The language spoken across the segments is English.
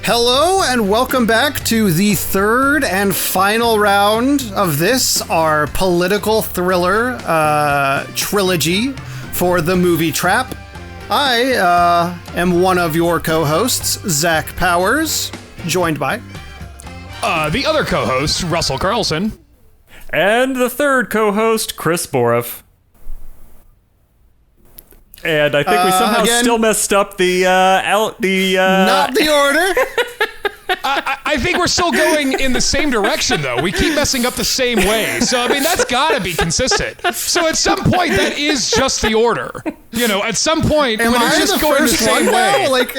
Hello and welcome back to the third and final round of this, our political thriller trilogy for the Movie Trap. I am one of your co-hosts, Zach Powers, joined by... the other co-host, Russell Carlson. And the third co-host, Chris Boroff. And I think we somehow still messed up the not the order. I think we're still going in the same direction, though. We keep messing up the same way. So, I mean, that's got to be consistent. So at some point, that is just the order. You know, at some point, when it's just going the same way. Like,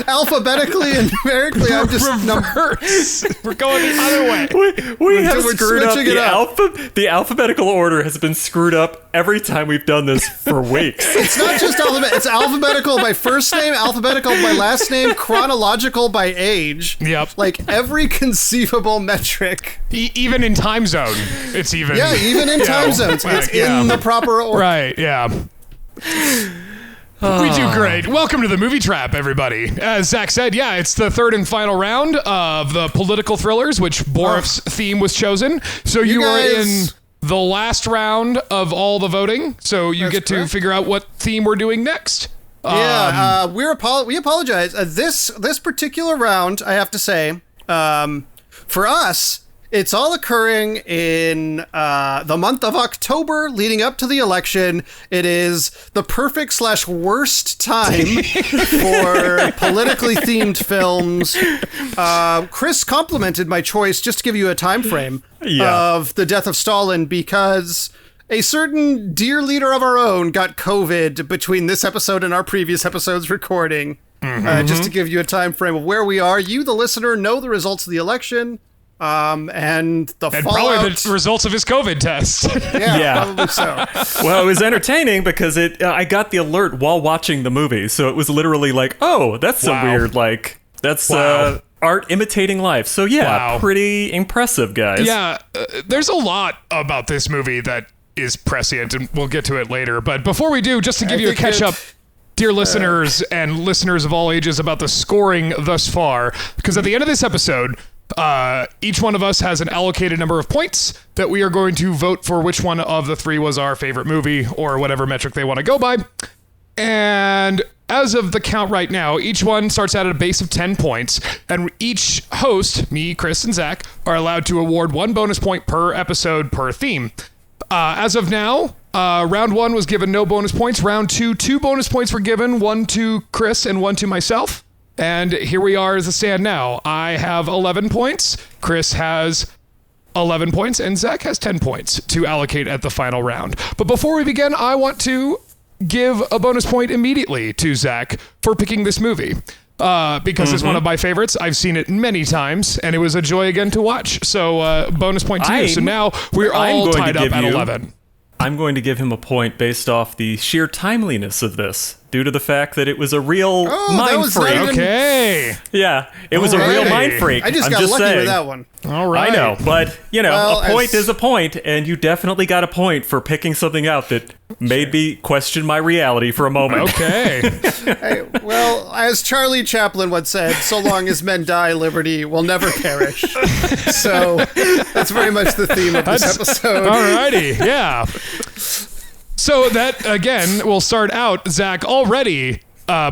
alphabetically and numerically, I'm just... Reverse. We're going the other way. We have screwed up the alphabetical order has been screwed up every time we've done this for weeks. It's not just it's alphabetical by first name, alphabetical by last name, chronological by age. Yep. Like every conceivable metric. Even in time zone, it's even. Yeah, even in time zones, it's in the proper order. Right, yeah. We do great. Welcome to the Movie Trap, everybody. As Zach said, yeah, it's the third and final round of the political thrillers, which Boroff's theme was chosen. So you are in the last round of all the voting, so you get to figure out what theme we're doing next. Yeah, we apologize. This particular round, I have to say, for us, it's all occurring in the month of October leading up to the election. It is the perfect / worst time for politically themed films. Chris complimented my choice just to give you a time frame of the Death of Stalin because a certain dear leader of our own got COVID between this episode and our previous episode's recording. Just to give you a time frame of where we are. You, the listener, know the results of the election. And fallout. Probably the results of his COVID test. Yeah, probably so. Well, it was entertaining because I got the alert while watching the movie, so it was literally like, oh, that's a weird, that's art imitating life. So pretty impressive, guys. Yeah, there's a lot about this movie that is prescient, and we'll get to it later. But before we do, just to give you a catch up, dear listeners and listeners of all ages, about the scoring thus far, because at the end of this episode, each one of us has an allocated number of points that we are going to vote for which one of the three was our favorite movie or whatever metric they want to go by. And as of the count right now, each one starts out at a base of 10 points, and each host, me, Chris, and Zach, are allowed to award 1 bonus point per episode per theme. As of now, round 1 was given no bonus points. Round 2 bonus points were given, 1 to Chris and 1 to myself. And here we are as a stand now. I have 11 points, Chris has 11 points, and Zach has 10 points to allocate at the final round. But before we begin, I want to give a bonus point immediately to Zach for picking this movie. Because it's one of my favorites. I've seen it many times, and it was a joy again to watch. So bonus point to you. So now we're all tied up at 11. I'm going to give him a point based off the sheer timeliness of this, due to the fact that it was a real mind freak. Okay. Yeah, it was a real mind freak. I just got lucky with that one. All right. I know, but, a point is a point, and you definitely got a point for picking something out that made me question my reality for a moment. Okay. Hey, well, as Charlie Chaplin once said, so long as men die, liberty will never perish. So that's very much the theme of this episode. All righty, yeah. So that, again, will start out, Zach, already,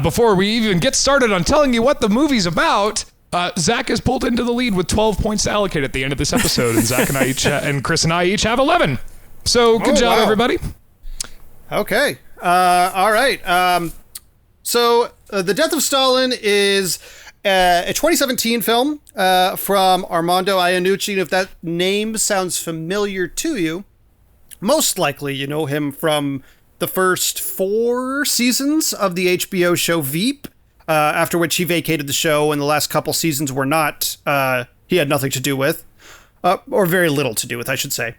before we even get started on telling you what the movie's about, Zach is pulled into the lead with 12 points to allocate at the end of this episode, and Zach and I each, and Chris and I each have 11. So good job, everybody. Okay. All right. So The Death of Stalin is a 2017 film from Armando Iannucci. And if that name sounds familiar to you, most likely you know him from the first 4 seasons of the HBO show Veep, after which he vacated the show, and the last couple seasons were not, he had nothing to do with, or very little to do with, I should say.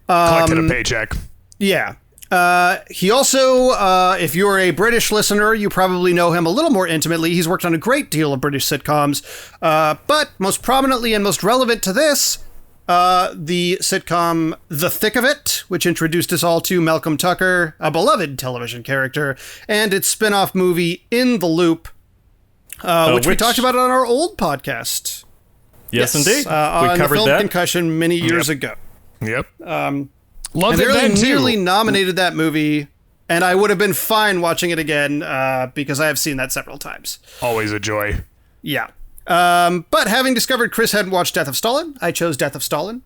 Collected a paycheck. Yeah. He also, if you're a British listener, you probably know him a little more intimately. He's worked on a great deal of British sitcoms, but most prominently and most relevant to this, the sitcom The Thick of It, which introduced us all to Malcolm Tucker, a beloved television character, and its spin-off movie In the Loop, which we talked about on our old podcast. Yes, indeed. We on covered the film that. Concussion many years ago. Yep. Loved it then, too. Nearly nominated that movie, and I would have been fine watching it again because I have seen that several times. Always a joy. Yeah. But having discovered Chris hadn't watched Death of Stalin, I chose Death of Stalin.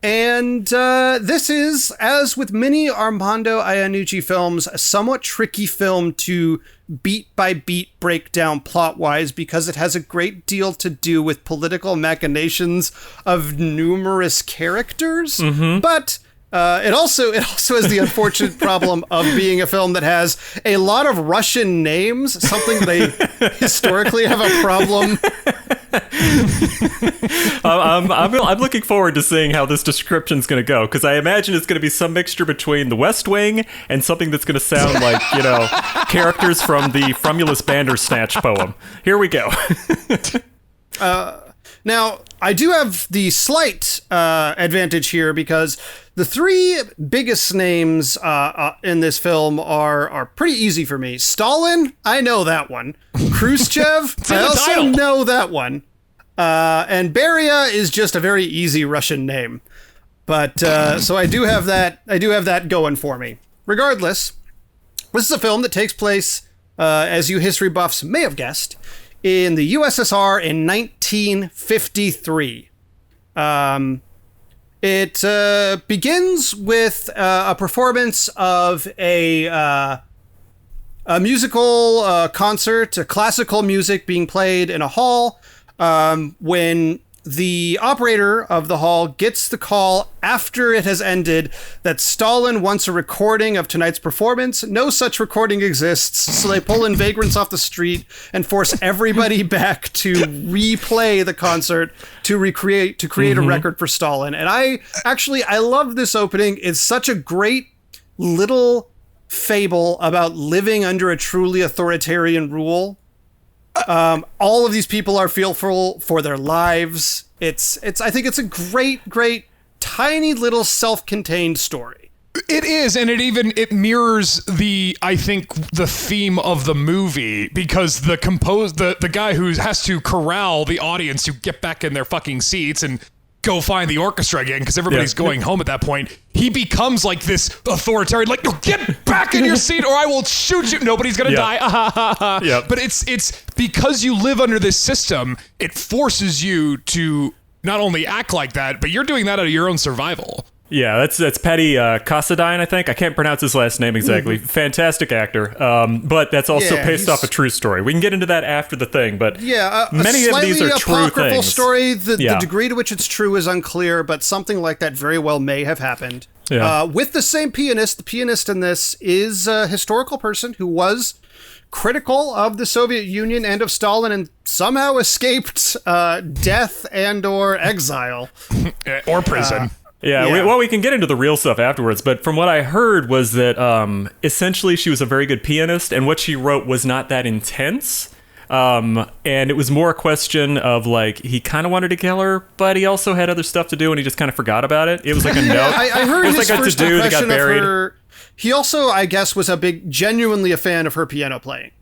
And this is, as with many Armando Iannucci films, a somewhat tricky film to beat-by-beat break down plot-wise because it has a great deal to do with political machinations of numerous characters. Mm-hmm. But it also has the unfortunate problem of being a film that has a lot of Russian names, something they historically have a problem. I'm looking forward to seeing how this description's going to go, because I imagine it's going to be some mixture between The West Wing and something that's going to sound like, characters from the Frumulus Bandersnatch poem. Here we go. Now, I do have the slight advantage here because the three biggest names in this film are pretty easy for me. Stalin, I know that one. Khrushchev, I also know that one. And Beria is just a very easy Russian name. But so I do have that going for me. Regardless, this is a film that takes place, as you history buffs may have guessed, in the USSR in 1953. It begins with a performance of a musical concert, classical music being played in a hall, when the operator of the hall gets the call after it has ended that Stalin wants a recording of tonight's performance. No such recording exists, so they pull in vagrants off the street and force everybody back to replay the concert to create a record for Stalin. And I love this opening. It's such a great little fable about living under a truly authoritarian rule. All of these people are fearful for their lives. I think it's a great, tiny little self-contained story. It is, and it mirrors the theme of the movie, because the guy who has to corral the audience to get back in their fucking seats and go find the orchestra again, because everybody's going home at that point. He becomes like this authoritarian, like, no, get back in your seat or I will shoot you. Nobody's gonna die. Yep. But it's because you live under this system, it forces you to not only act like that, but you're doing that out of your own survival. Yeah, that's Paddy Considine, I think. I can't pronounce his last name exactly. Mm-hmm. Fantastic actor. But that's also based off a true story. We can get into that after the thing, but many of these are true things. Story. The degree to which it's true is unclear, but something like that very well may have happened. Yeah. With the same pianist. The pianist in this is a historical person who was critical of the Soviet Union and of Stalin and somehow escaped death and or exile. Or prison. We can get into the real stuff afterwards, but from what I heard was that essentially she was a very good pianist, and what she wrote was not that intense, and it was more a question of, like, he kind of wanted to kill her, but he also had other stuff to do, and he just kind of forgot about it. It was like a note. I heard it was his like first a to-do that got buried. Of her. He also, I guess, was genuinely a fan of her piano playing.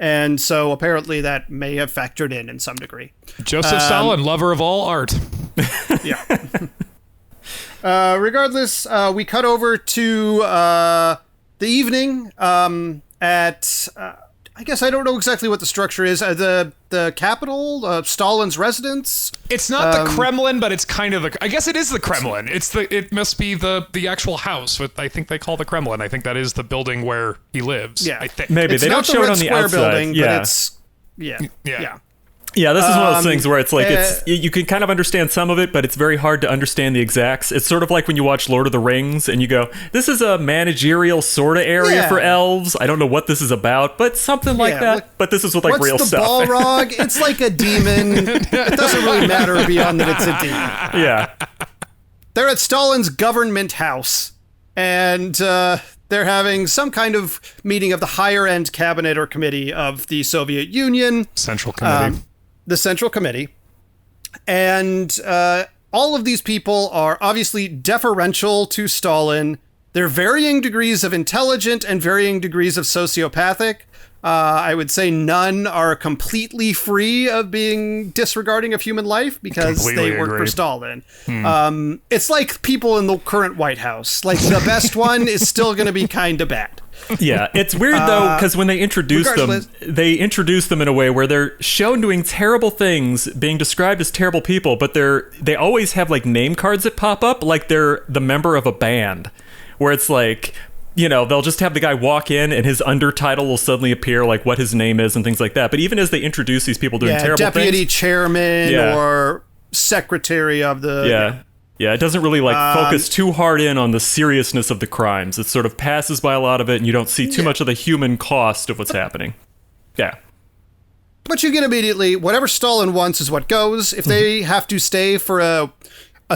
And so apparently that may have factored in some degree. Joseph Stalin, lover of all art. Yeah. Regardless, we cut over to the evening at I guess I don't know exactly what the structure is. The capital, Stalin's residence. It's not the Kremlin, but it's kind of I guess it is the Kremlin. It must be the actual house. What I think they call the Kremlin. I think that is the building where he lives. Yeah, I think. Maybe it's they don't show it on the outside. Building, yeah. But it's yeah. Yeah, this is one of those things where it's like you can kind of understand some of it, but it's very hard to understand the exacts. It's sort of like when you watch Lord of the Rings and you go, this is a managerial sort of area for elves. I don't know what this is about, but something like that. But this is with like real stuff. What's the Balrog? It's like a demon. It doesn't really matter beyond that it's a demon. Yeah. They're at Stalin's government house, and they're having some kind of meeting of the higher-end cabinet or committee of the Soviet Union. Central Committee. The Central Committee. And all of these people are obviously deferential to Stalin. They're varying degrees of intelligent and varying degrees of sociopathic. I would say none are completely free of being disregarding of human life because Completely they work agree. for Stalin. It's like people in the current White House. Like, the best one is still going to be kind of bad. Yeah, it's weird though, because when they introduce them in a way where they're shown doing terrible things, being described as terrible people, but they always have like name cards that pop up like they're the member of a band, where it's like, you know, they'll just have the guy walk in and his undertitle will suddenly appear, like what his name is and things like that. But even as they introduce these people doing terrible deputy things, chairman or secretary of the... Yeah, it doesn't really like focus too hard in on the seriousness of the crimes. It sort of passes by a lot of it, and you don't see too much of the human cost of what's happening. Yeah. But you get immediately, whatever Stalin wants is what goes. If they have to stay for a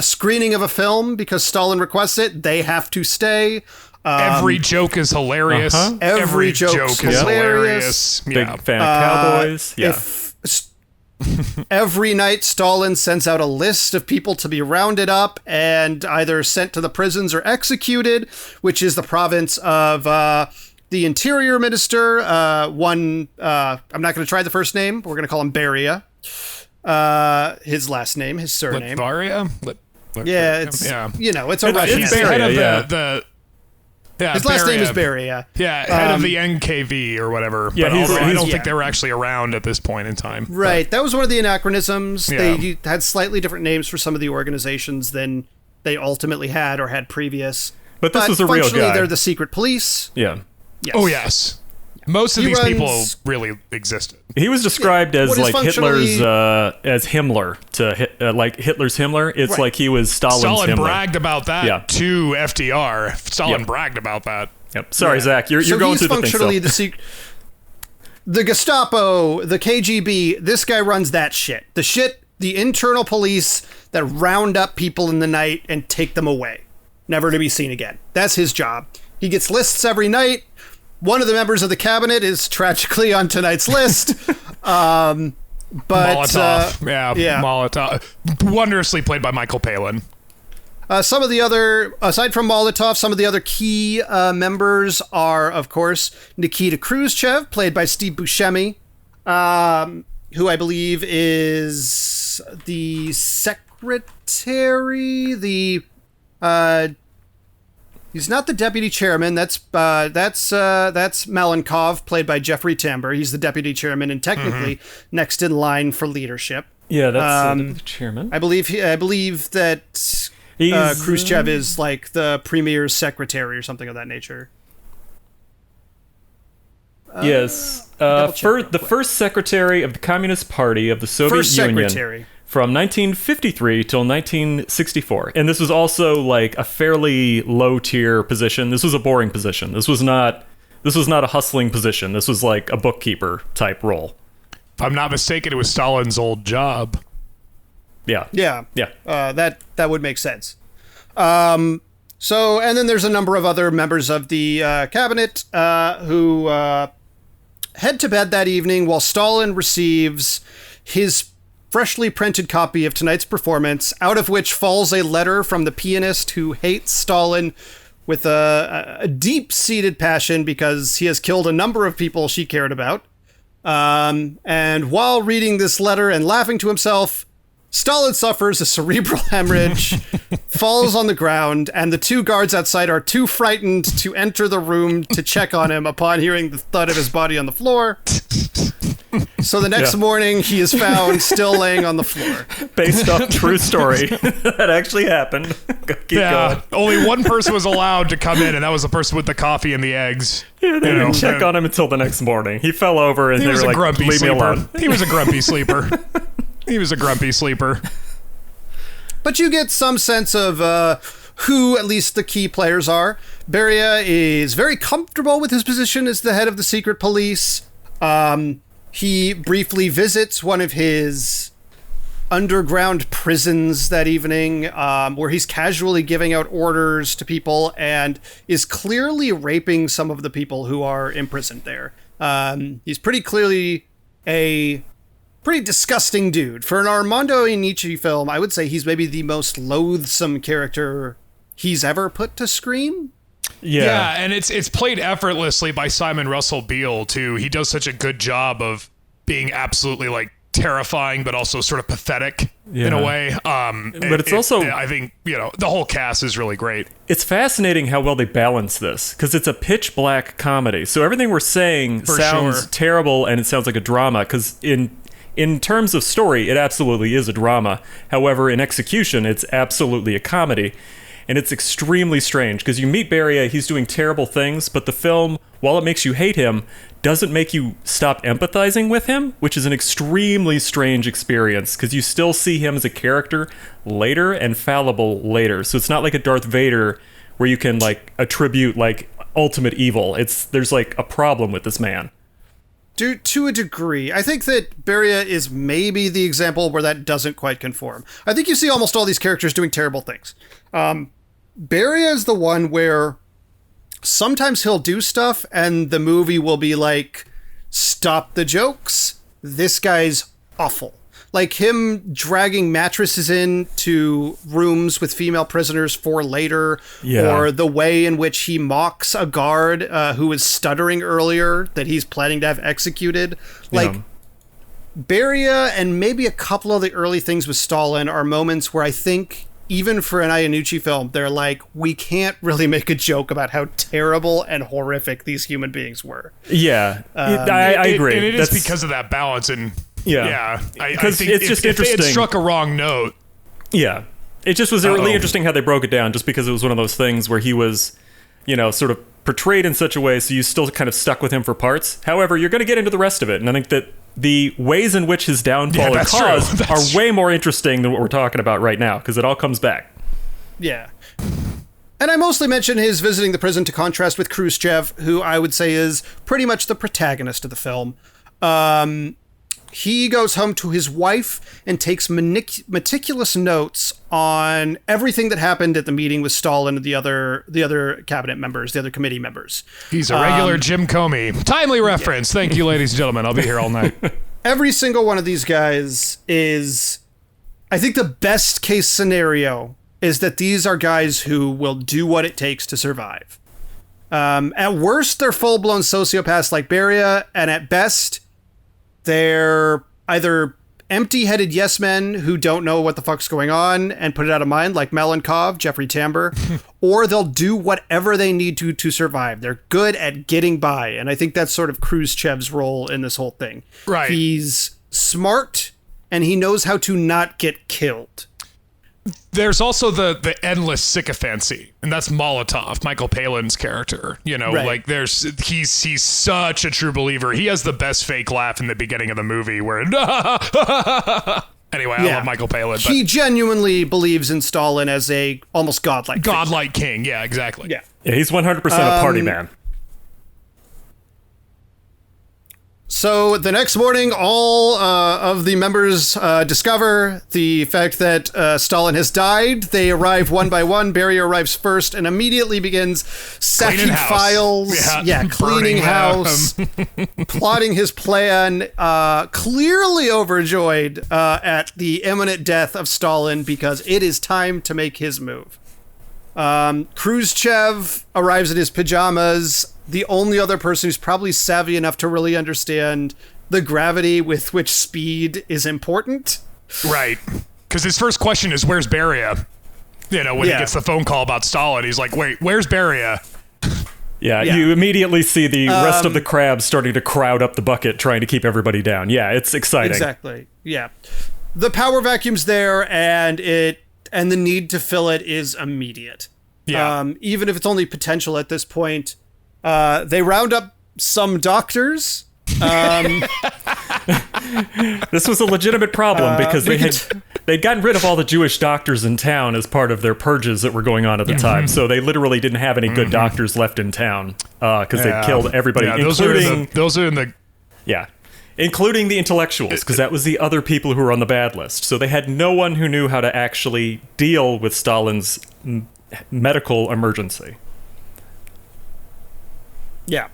screening of a film because Stalin requests it, they have to stay. Every joke is hilarious. Every joke is hilarious. Big fan of cowboys. Every night, Stalin sends out a list of people to be rounded up and either sent to the prisons or executed, which is the province of the Interior Minister. I'm not going to try the first name. We're going to call him Beria. His last name, his surname. Litvaria? It's a Russian. He's the head of the his last name is Beria. Yeah, head of the NKV or whatever. Yeah, but I don't think they were actually around at this point in time. Right, that was one of the anachronisms. Yeah. They had slightly different names for some of the organizations than they ultimately had or had previous. But this was a real guy. They're the secret police. Yeah. Yes. Oh, yes. Most of these people really existed. He was described as like Hitler's, as Himmler like Hitler's Himmler. It's like he was Stalin's Himmler. Stalin bragged about that to FDR. Stalin bragged about that. Yep. Sorry, Zach. You're going through the thing. Functionally the Gestapo, the KGB. This guy runs that shit. The internal police that round up people in the night and take them away, never to be seen again. That's his job. He gets lists every night. One of the members of the cabinet is tragically on tonight's list. Molotov. Molotov. Wondrously played by Michael Palin. Some of the other, aside from Molotov, some of the other key members are, of course, Nikita Khrushchev, played by Steve Buscemi, who I believe is the secretary, he's not the deputy chairman. That's Malenkov, played by Jeffrey Tambor. He's the deputy chairman and technically next in line for leadership. Yeah, that's the chairman. I believe that Khrushchev is like the premier's secretary or something of that nature. Yes, the first secretary of the Communist Party of the Soviet Union. From 1953 till 1964. And this was also like a fairly low tier position. This was a boring position. This was not a hustling position. This was like a bookkeeper type role. If I'm not mistaken, it was Stalin's old job. Yeah. That would make sense. And then there's a number of other members of the cabinet who head to bed that evening while Stalin receives his freshly printed copy of tonight's performance, out of which falls a letter from the pianist who hates Stalin with a deep-seated passion because he has killed a number of people she cared about. And while reading this letter and laughing to himself, Stalin suffers a cerebral hemorrhage, falls on the ground, and the two guards outside are too frightened to enter the room to check on him upon hearing the thud of his body on the floor. So the next morning, he is found still laying on the floor. Based off true story. That actually happened. Keep going. Only one person was allowed to come in, and that was the person with the coffee and the eggs. Yeah, they didn't check on him until the next morning. He fell over, and they were like, leave me alone. He was a grumpy sleeper. He was a grumpy sleeper. But you get some sense of who at least the key players are. Beria is very comfortable with his position as the head of the secret police. He briefly visits one of his underground prisons that evening, where he's casually giving out orders to people and is clearly raping some of the people who are imprisoned there. He's pretty clearly a pretty disgusting dude. For an Armando Iannucci film, I would say he's maybe the most loathsome character he's ever put to screen. Yeah, and it's played effortlessly by Simon Russell Beale too. He does such a good job of being absolutely like terrifying, but also sort of pathetic in a way. But it's also, I think, the whole cast is really great. It's fascinating how well they balance this, because it's a pitch black comedy. So everything we're saying sounds terrible, and it sounds like a drama, because in terms of story, it absolutely is a drama. However, in execution, it's absolutely a comedy. And it's extremely strange, because you meet Beria, he's doing terrible things, but the film, while it makes you hate him, doesn't make you stop empathizing with him, which is an extremely strange experience, because you still see him as a character later and fallible later. So it's not like a Darth Vader where you can like attribute like ultimate evil. There's like a problem with this man. To a degree. I think that Beria is maybe the example where that doesn't quite conform. I think you see almost all these characters doing terrible things. Beria is the one where sometimes he'll do stuff and the movie will be like, stop the jokes. This guy's awful. Like him dragging mattresses into rooms with female prisoners for later, or the way in which he mocks a guard who was stuttering earlier that he's planning to have executed. Like, Beria and maybe a couple of the early things with Stalin are moments where I think, even for an Iannucci film, they're like, we can't really make a joke about how terrible and horrific these human beings were. Yeah, I agree. And it is because of that balance. And I think it's just interesting. If they had struck a wrong note. Yeah, it just was really interesting how they broke it down, just because it was one of those things where he was, sort of portrayed in such a way so you still kind of stuck with him for parts. However, you're going to get into the rest of it, and I think that the ways in which his downfall and cause are way more interesting than what we're talking about right now, because it all comes back. Yeah. And I mostly mention his visiting the prison to contrast with Khrushchev, who I would say is pretty much the protagonist of the film. He goes home to his wife and takes meticulous notes on everything that happened at the meeting with Stalin and the other cabinet members, the other committee members. He's a regular Jim Comey. Timely reference. Yeah. Thank you, ladies and gentlemen. I'll be here all night. Every single one of these guys is, I think the best case scenario is that these are guys who will do what it takes to survive. At worst, they're full-blown sociopaths like Beria, and at best, they're either empty-headed yes men who don't know what the fuck's going on and put it out of mind, like Malenkov, Jeffrey Tambor, or they'll do whatever they need to survive. They're good at getting by, and I think that's sort of Khrushchev's role in this whole thing. Right. He's smart, and he knows how to not get killed. There's also the endless sycophancy, and that's Molotov, Michael Palin's character. Right. Like he's such a true believer. He has the best fake laugh in the beginning of the movie where anyway, I love Michael Palin. But he genuinely believes in Stalin as a almost godlike king. Yeah, exactly. Yeah, he's 100% a party man. So the next morning, all of the members discover the fact that Stalin has died. They arrive one by one. Beria arrives first and immediately begins sacking files. Cleaning house, plotting his plan, clearly overjoyed at the imminent death of Stalin because it is time to make his move. Khrushchev arrives in his pajamas. The only other person who's probably savvy enough to really understand the gravity with which speed is important. Right. Because his first question is, where's Beria? When he gets the phone call about Stalin, he's like, wait, where's Beria? Yeah, you immediately see the rest of the crabs starting to crowd up the bucket, trying to keep everybody down. Yeah, it's exciting. Exactly. Yeah. The power vacuum's there, and the need to fill it is immediate. Yeah. Even if it's only potential at this point. They round up some doctors. This was a legitimate problem because they'd gotten rid of all the Jewish doctors in town as part of their purges that were going on at the time. So they literally didn't have any good doctors left in town because they killed everybody, including including the intellectuals, because that was the other people who were on the bad list. So they had no one who knew how to actually deal with Stalin's medical emergency. Yeah.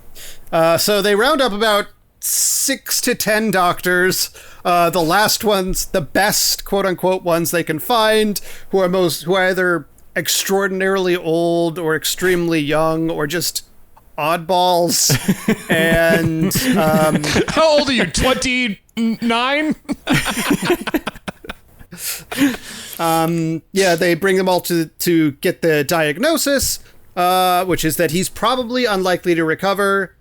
So they round up about 6 to 10 doctors. The last ones, the best quote unquote ones they can find, who are either extraordinarily old or extremely young or just oddballs. And how old are you? 29? Yeah, they bring them all to get the diagnosis, which is that he's probably unlikely to recover.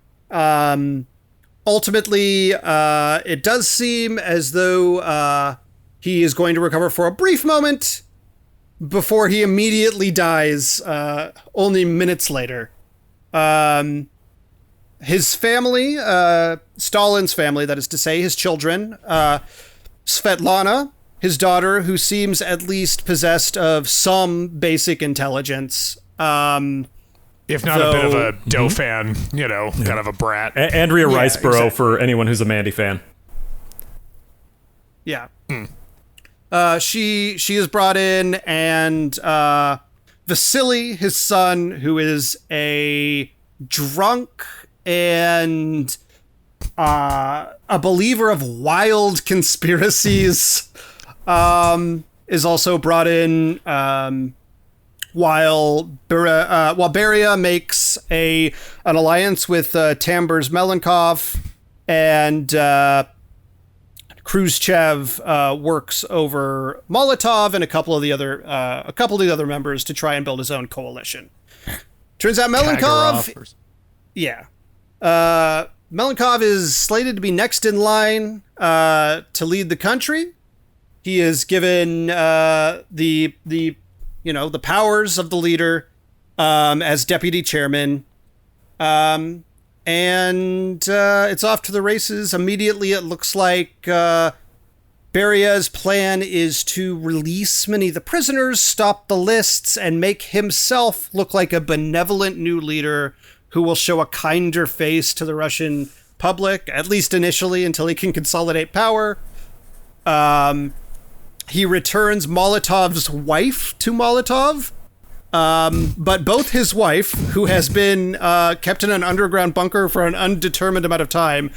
Ultimately, it does seem as though he is going to recover for a brief moment before he immediately dies only minutes later. His family, Stalin's family, that is to say, his children, Svetlana, his daughter, who seems at least possessed of some basic intelligence. If not a bit of a Doe fan, kind of a brat. Andrea Riceborough, exactly. For anyone who's a Mandy fan. Yeah. She is brought in, and Vasily, his son, who is a drunk and a believer of wild conspiracies, is also brought in while Beria makes an alliance with Tambers Melenkov, and Khrushchev works over Molotov and a couple of the other members to try and build his own coalition. Turns out Melenkov, Melenkov is slated to be next in line to lead the country. He is given the powers of the leader as deputy chairman. And it's off to the races. Immediately, it looks like Beria's plan is to release many of the prisoners, stop the lists, and make himself look like a benevolent new leader who will show a kinder face to the Russian public, at least initially, until he can consolidate power. He returns Molotov's wife to Molotov. But both his wife, who has been kept in an underground bunker for an undetermined amount of time,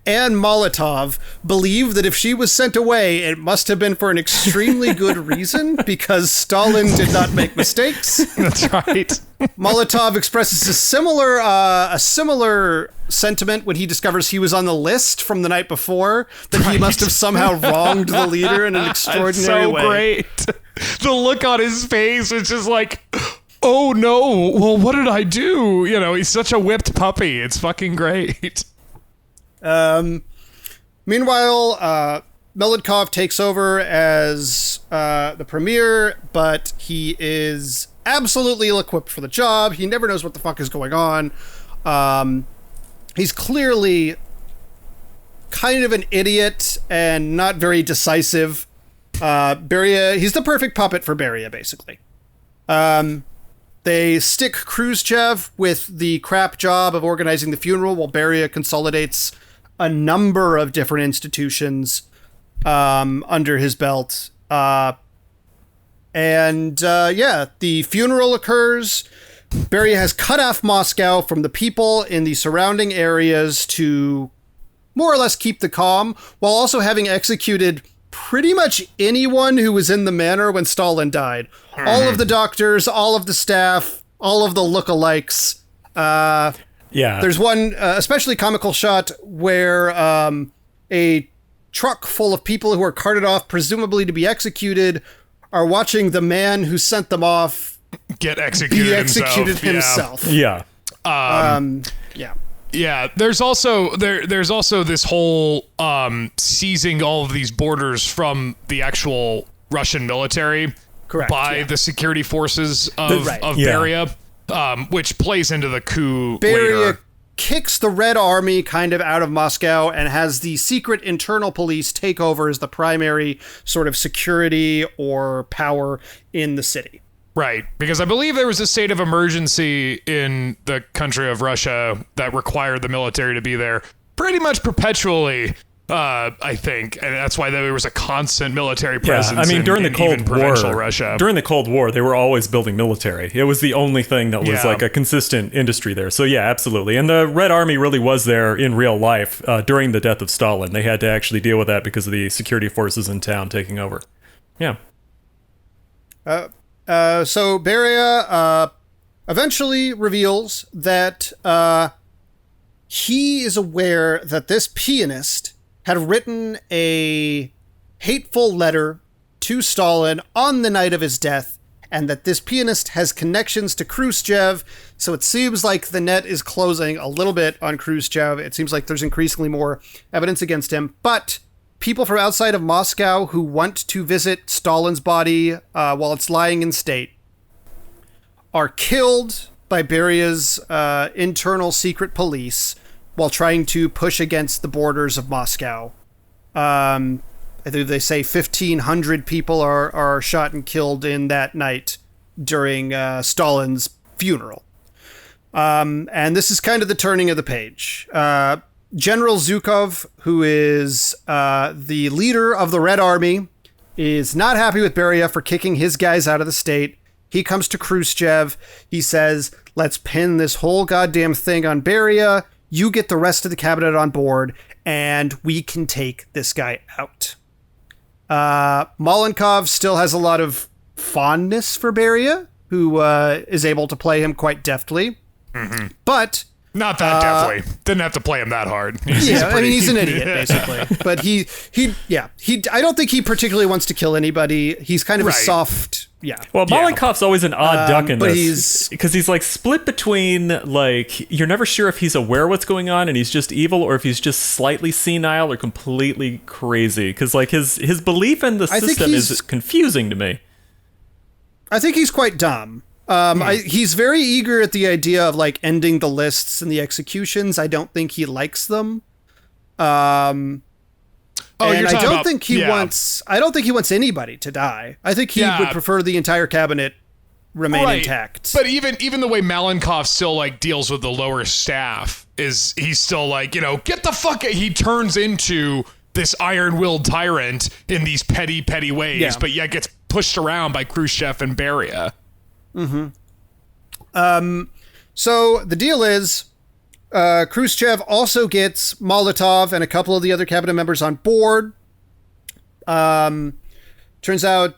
and Molotov believe that if she was sent away, it must have been for an extremely good reason, because Stalin did not make mistakes. That's right. Molotov expresses a similar sentiment when he discovers he was on the list from the night before, that he must have somehow wronged the leader in an extraordinary way. So great. The look on his face is just like, oh no, well, what did I do? He's such a whipped puppy. It's fucking great. Meanwhile, Melenkov takes over as the premier, but he is absolutely ill-equipped for the job. He never knows what the fuck is going on. He's clearly kind of an idiot and not very decisive. Beria, he's the perfect puppet for Beria, basically. They stick Khrushchev with the crap job of organizing the funeral while Beria consolidates a number of different institutions under his belt. The funeral occurs. Beria has cut off Moscow from the people in the surrounding areas to more or less keep the calm, while also having executed pretty much anyone who was in the manor when Stalin died. All of the doctors, all of the staff, all of the lookalikes. There's one especially comical shot where a truck full of people who are carted off, presumably to be executed, are watching the man who sent them off get executed himself. Yeah. Yeah, there's also this whole seizing all of these borders from the actual Russian military by the security forces of Beria, which plays into the coup later. Kicks the Red Army kind of out of Moscow and has the secret internal police take over as the primary sort of security or power in the city. Right, because I believe there was a state of emergency in the country of Russia that required the military to be there pretty much perpetually, I think, and that's why there was a constant military presence. During the Cold War, Russia. During the Cold War, they were always building military. It was the only thing that was like a consistent industry there. So yeah, absolutely. And the Red Army really was there in real life during the death of Stalin. They had to actually deal with that because of the security forces in town taking over. Yeah. So Beria eventually reveals that he is aware that this pianist had written a hateful letter to Stalin on the night of his death, and that this pianist has connections to Khrushchev, so it seems like the net is closing a little bit on Khrushchev. It seems like there's increasingly more evidence against him, but people from outside of Moscow who want to visit Stalin's body while it's lying in state are killed by Beria's internal secret police while trying to push against the borders of Moscow. I think they say 1,500 people are shot and killed in that night during Stalin's funeral. And this is kind of the turning of the page. General Zhukov, who is the leader of the Red Army, is not happy with Beria for kicking his guys out of the state. He comes to Khrushchev. He says, let's pin this whole goddamn thing on Beria. You get the rest of the cabinet on board, and we can take this guy out. Malenkov still has a lot of fondness for Beria, who is able to play him quite deftly. Mm-hmm. But not that deftly. Didn't have to play him that hard. He's an idiot, basically. But I don't think he particularly wants to kill anybody. He's kind of a soft... Yeah. Well, Malenkov's always an odd duck in this, because he's like split between, like, you're never sure if he's aware of what's going on and he's just evil, or if he's just slightly senile or completely crazy. Because like his belief in the system is confusing to me. I think he's quite dumb. He's very eager at the idea of like ending the lists and the executions. I don't think he likes them. And I don't think he wants anybody to die. I think he would prefer the entire cabinet remain intact. But even the way Malenkov still like deals with the lower staff is he's still like, get the fuck out. He turns into this iron-willed tyrant in these petty ways, but yet gets pushed around by Khrushchev and Beria. Mm-hmm. So the deal is, Khrushchev also gets Molotov and a couple of the other cabinet members on board. Turns out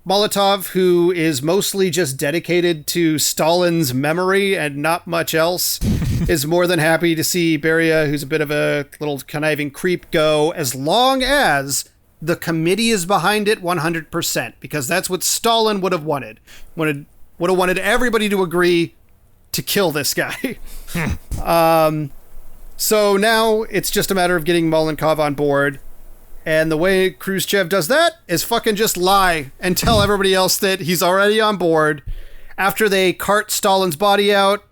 Molotov, who is mostly just dedicated to Stalin's memory and not much else, is more than happy to see Beria, who's a bit of a little conniving creep, go, as long as the committee is behind it 100%, because that's what Stalin would have wanted. Would have wanted everybody to agree to kill this guy. So now it's just a matter of getting Malenkov on board. And the way Khrushchev does that is fucking just lie and tell everybody else that he's already on board. After they cart Stalin's body out,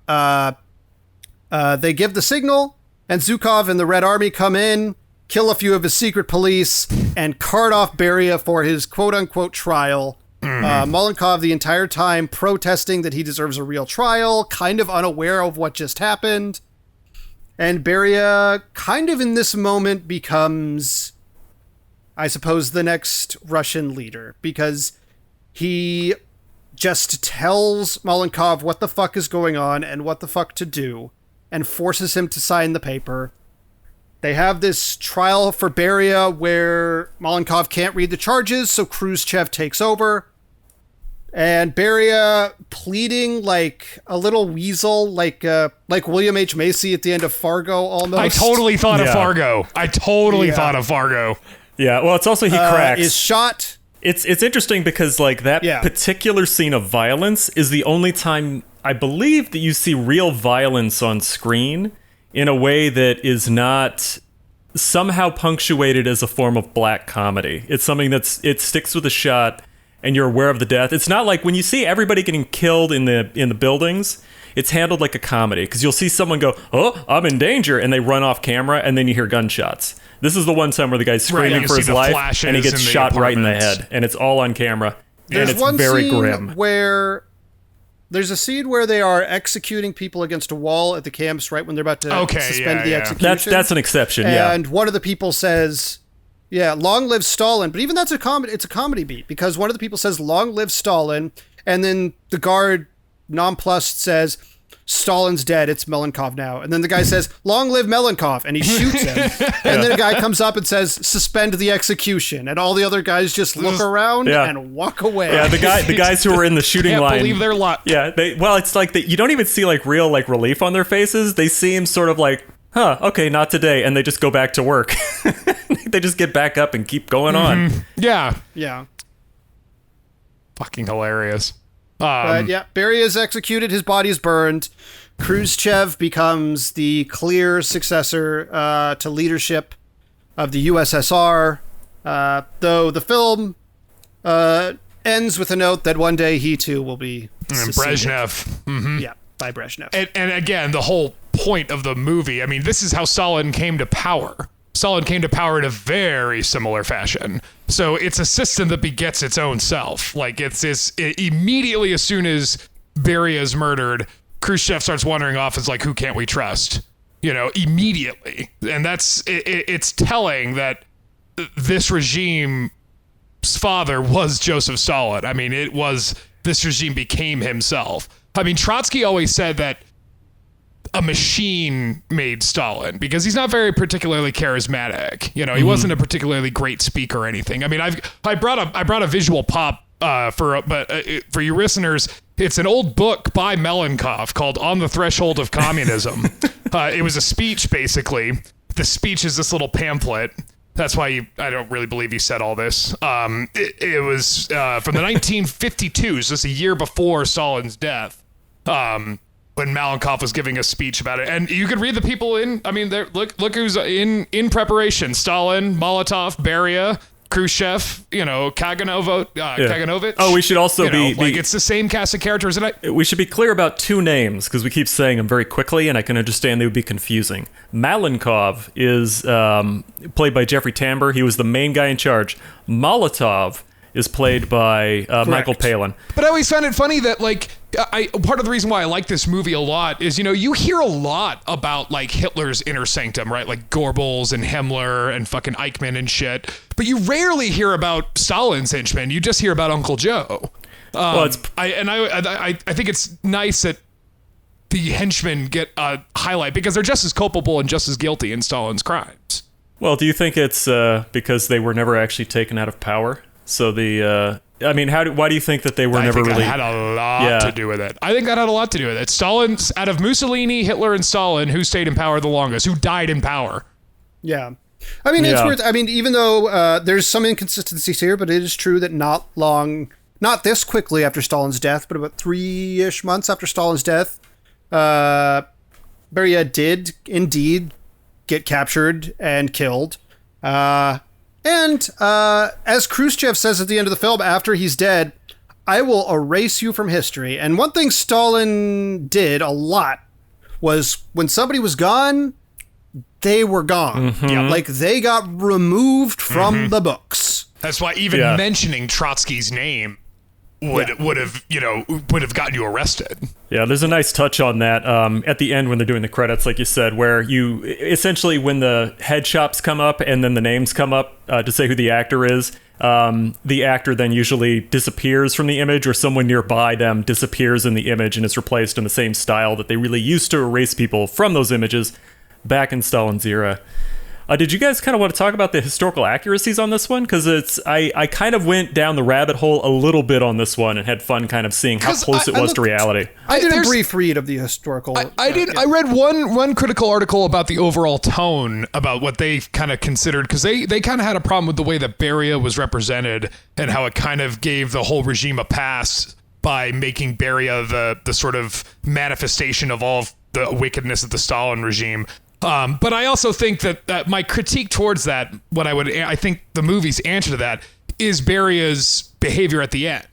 they give the signal, and Zhukov and the Red Army come in, kill a few of his secret police, and cart off Beria for his quote-unquote trial. Malenkov the entire time protesting that he deserves a real trial, kind of unaware of what just happened. And Beria kind of in this moment becomes, I suppose, the next Russian leader, because he just tells Malenkov what the fuck is going on and what the fuck to do, and forces him to sign the paper. They have this trial for Beria where Malenkov can't read the charges, so Khrushchev takes over. And Beria, pleading like a little weasel, like William H. Macy at the end of Fargo, almost. I totally thought of Fargo. Thought of Fargo. Yeah, well, it's also he cracks. Is shot. It's interesting because like that particular scene of violence is the only time I believe that you see real violence on screen in a way that is not somehow punctuated as a form of black comedy. It's something it sticks with a shot and you're aware of the death. It's not like when you see everybody getting killed in the buildings, it's handled like a comedy, because you'll see someone go, "Oh, I'm in danger," and they run off camera, and then you hear gunshots. This is the one time where the guy's screaming for his life, and he gets shot right in the head, and it's all on camera, and it's very grim. There's a scene where they are executing people against a wall at the camps right when they're about to suspend the execution. That's an exception, And one of the people says, long live Stalin. But even that's it's a comedy beat, because one of the people says, long live Stalin. And then the guard, nonplussed, says, Stalin's dead, it's Malenkov now. And then the guy says, long live Malenkov, and he shoots him. And then a guy comes up and says, suspend the execution. And all the other guys just look around and walk away. Yeah, the guys who were in the shooting Can't line. believe their luck. Yeah, it's like you don't even see like real like relief on their faces. They seem sort of like, okay, not today, and they just go back to work. They just get back up and keep going on. Yeah. Yeah. Fucking hilarious. But yeah, Beria is executed. His body is burned. Khrushchev becomes the clear successor to leadership of the USSR. Though the film ends with a note that one day he too will be Brezhnev. Mm-hmm. Yeah, by Brezhnev. And again, the whole point of the movie, I mean, this is how Stalin came to power. Stalin came to power in a very similar fashion. So it's a system that begets its own self. Like it immediately as soon as Beria is murdered, Khrushchev starts wandering off as like, who can't we trust? Immediately. And it's telling that this regime's father was Joseph Stalin. I mean, this regime became himself. I mean, Trotsky always said that a machine made Stalin because he's not very particularly charismatic. He wasn't a particularly great speaker or anything. I mean, I brought a visual pop for your listeners. It's an old book by Malenkov called On the Threshold of Communism. It was a speech, basically. The speech is this little pamphlet. That's why I don't really believe he said all this. It was from the 1952s, just a year before Stalin's death. When Malenkov was giving a speech about it. And you could read the people in, I mean, look who's in preparation. Stalin, Molotov, Beria, Khrushchev, Kaganovich. Oh, we should also be it's the same cast of characters. And we should be clear about two names because we keep saying them very quickly and I can understand they would be confusing. Malenkov is played by Jeffrey Tambor. He was the main guy in charge. Molotov is played by Michael Palin. But I always found it funny that part of the reason why I like this movie a lot is, you hear a lot about like Hitler's inner sanctum, right? Like Goebbels and Himmler and fucking Eichmann and shit. But you rarely hear about Stalin's henchmen. You just hear about Uncle Joe. I think it's nice that the henchmen get a highlight because they're just as culpable and just as guilty in Stalin's crimes. Well, do you think it's because they were never actually taken out of power? So why do you think that they were never really... that had a lot to do with it. I think that had a lot to do with it. Stalin's, out of Mussolini, Hitler, and Stalin, who stayed in power the longest? Who died in power? Yeah. I mean, it's weird. I mean, even though there's some inconsistencies here, but it is true that not this quickly after Stalin's death, but about 3-ish months after Stalin's death, Beria did indeed get captured and killed. And as Khrushchev says at the end of the film, after he's dead, I will erase you from history. And one thing Stalin did a lot was when somebody was gone, they were gone. Mm-hmm. Yeah. Like they got removed from the books. That's why even mentioning Trotsky's name would have gotten you arrested. Yeah, there's a nice touch on that at the end when they're doing the credits, like you said, where you essentially when the headshots come up and then the names come up to say who the actor is, the actor then usually disappears from the image or someone nearby them disappears in the image and is replaced in the same style that they really used to erase people from those images back in Stalin's era. Did you guys kind of want to talk about the historical accuracies on this one? Because I kind of went down the rabbit hole a little bit on this one and had fun kind of seeing how close it was to reality. I did a brief read of the historical. I read one critical article about the overall tone, about what they kind of considered, because they kind of had a problem with the way that Beria was represented and how it kind of gave the whole regime a pass by making Beria the sort of manifestation of all of the wickedness of the Stalin regime. But I also think that my critique towards that, I think the movie's answer to that is Beria's behavior at the end.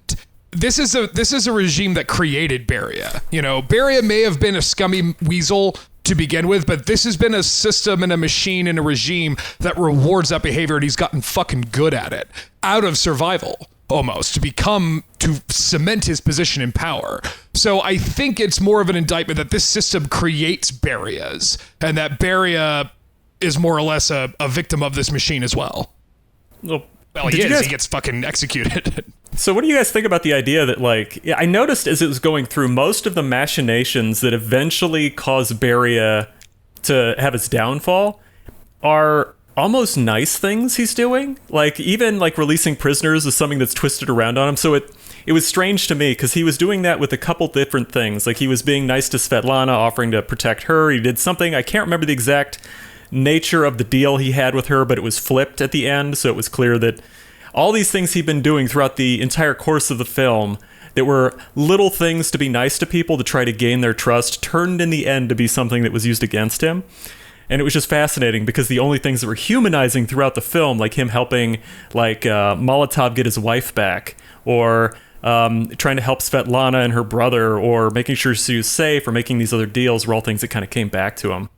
This is a regime that created Beria. Beria may have been a scummy weasel to begin with, but this has been a system and a machine and a regime that rewards that behavior, and he's gotten fucking good at it out of survival. Almost to cement his position in power. So I think it's more of an indictment that this system creates Berias, and that Beria is more or less a victim of this machine as well. Well, he is. He gets fucking executed. So what do you guys think about the idea that, like, I noticed as it was going through, most of the machinations that eventually caused Beria to have his downfall are almost nice things he's doing? Like, even, like, releasing prisoners is something that's twisted around on him. So it was strange to me, because he was doing that with a couple different things. Like, he was being nice to Svetlana, offering to protect her. He did something, I can't remember the exact nature of the deal he had with her, but it was flipped at the end, so it was clear that all these things he'd been doing throughout the entire course of the film that were little things to be nice to people to try to gain their trust turned in the end to be something that was used against him. And it was just fascinating, because the only things that were humanizing throughout the film, like him helping Molotov get his wife back, or trying to help Svetlana and her brother, or making sure she was safe, or making these other deals, were all things that kind of came back to him.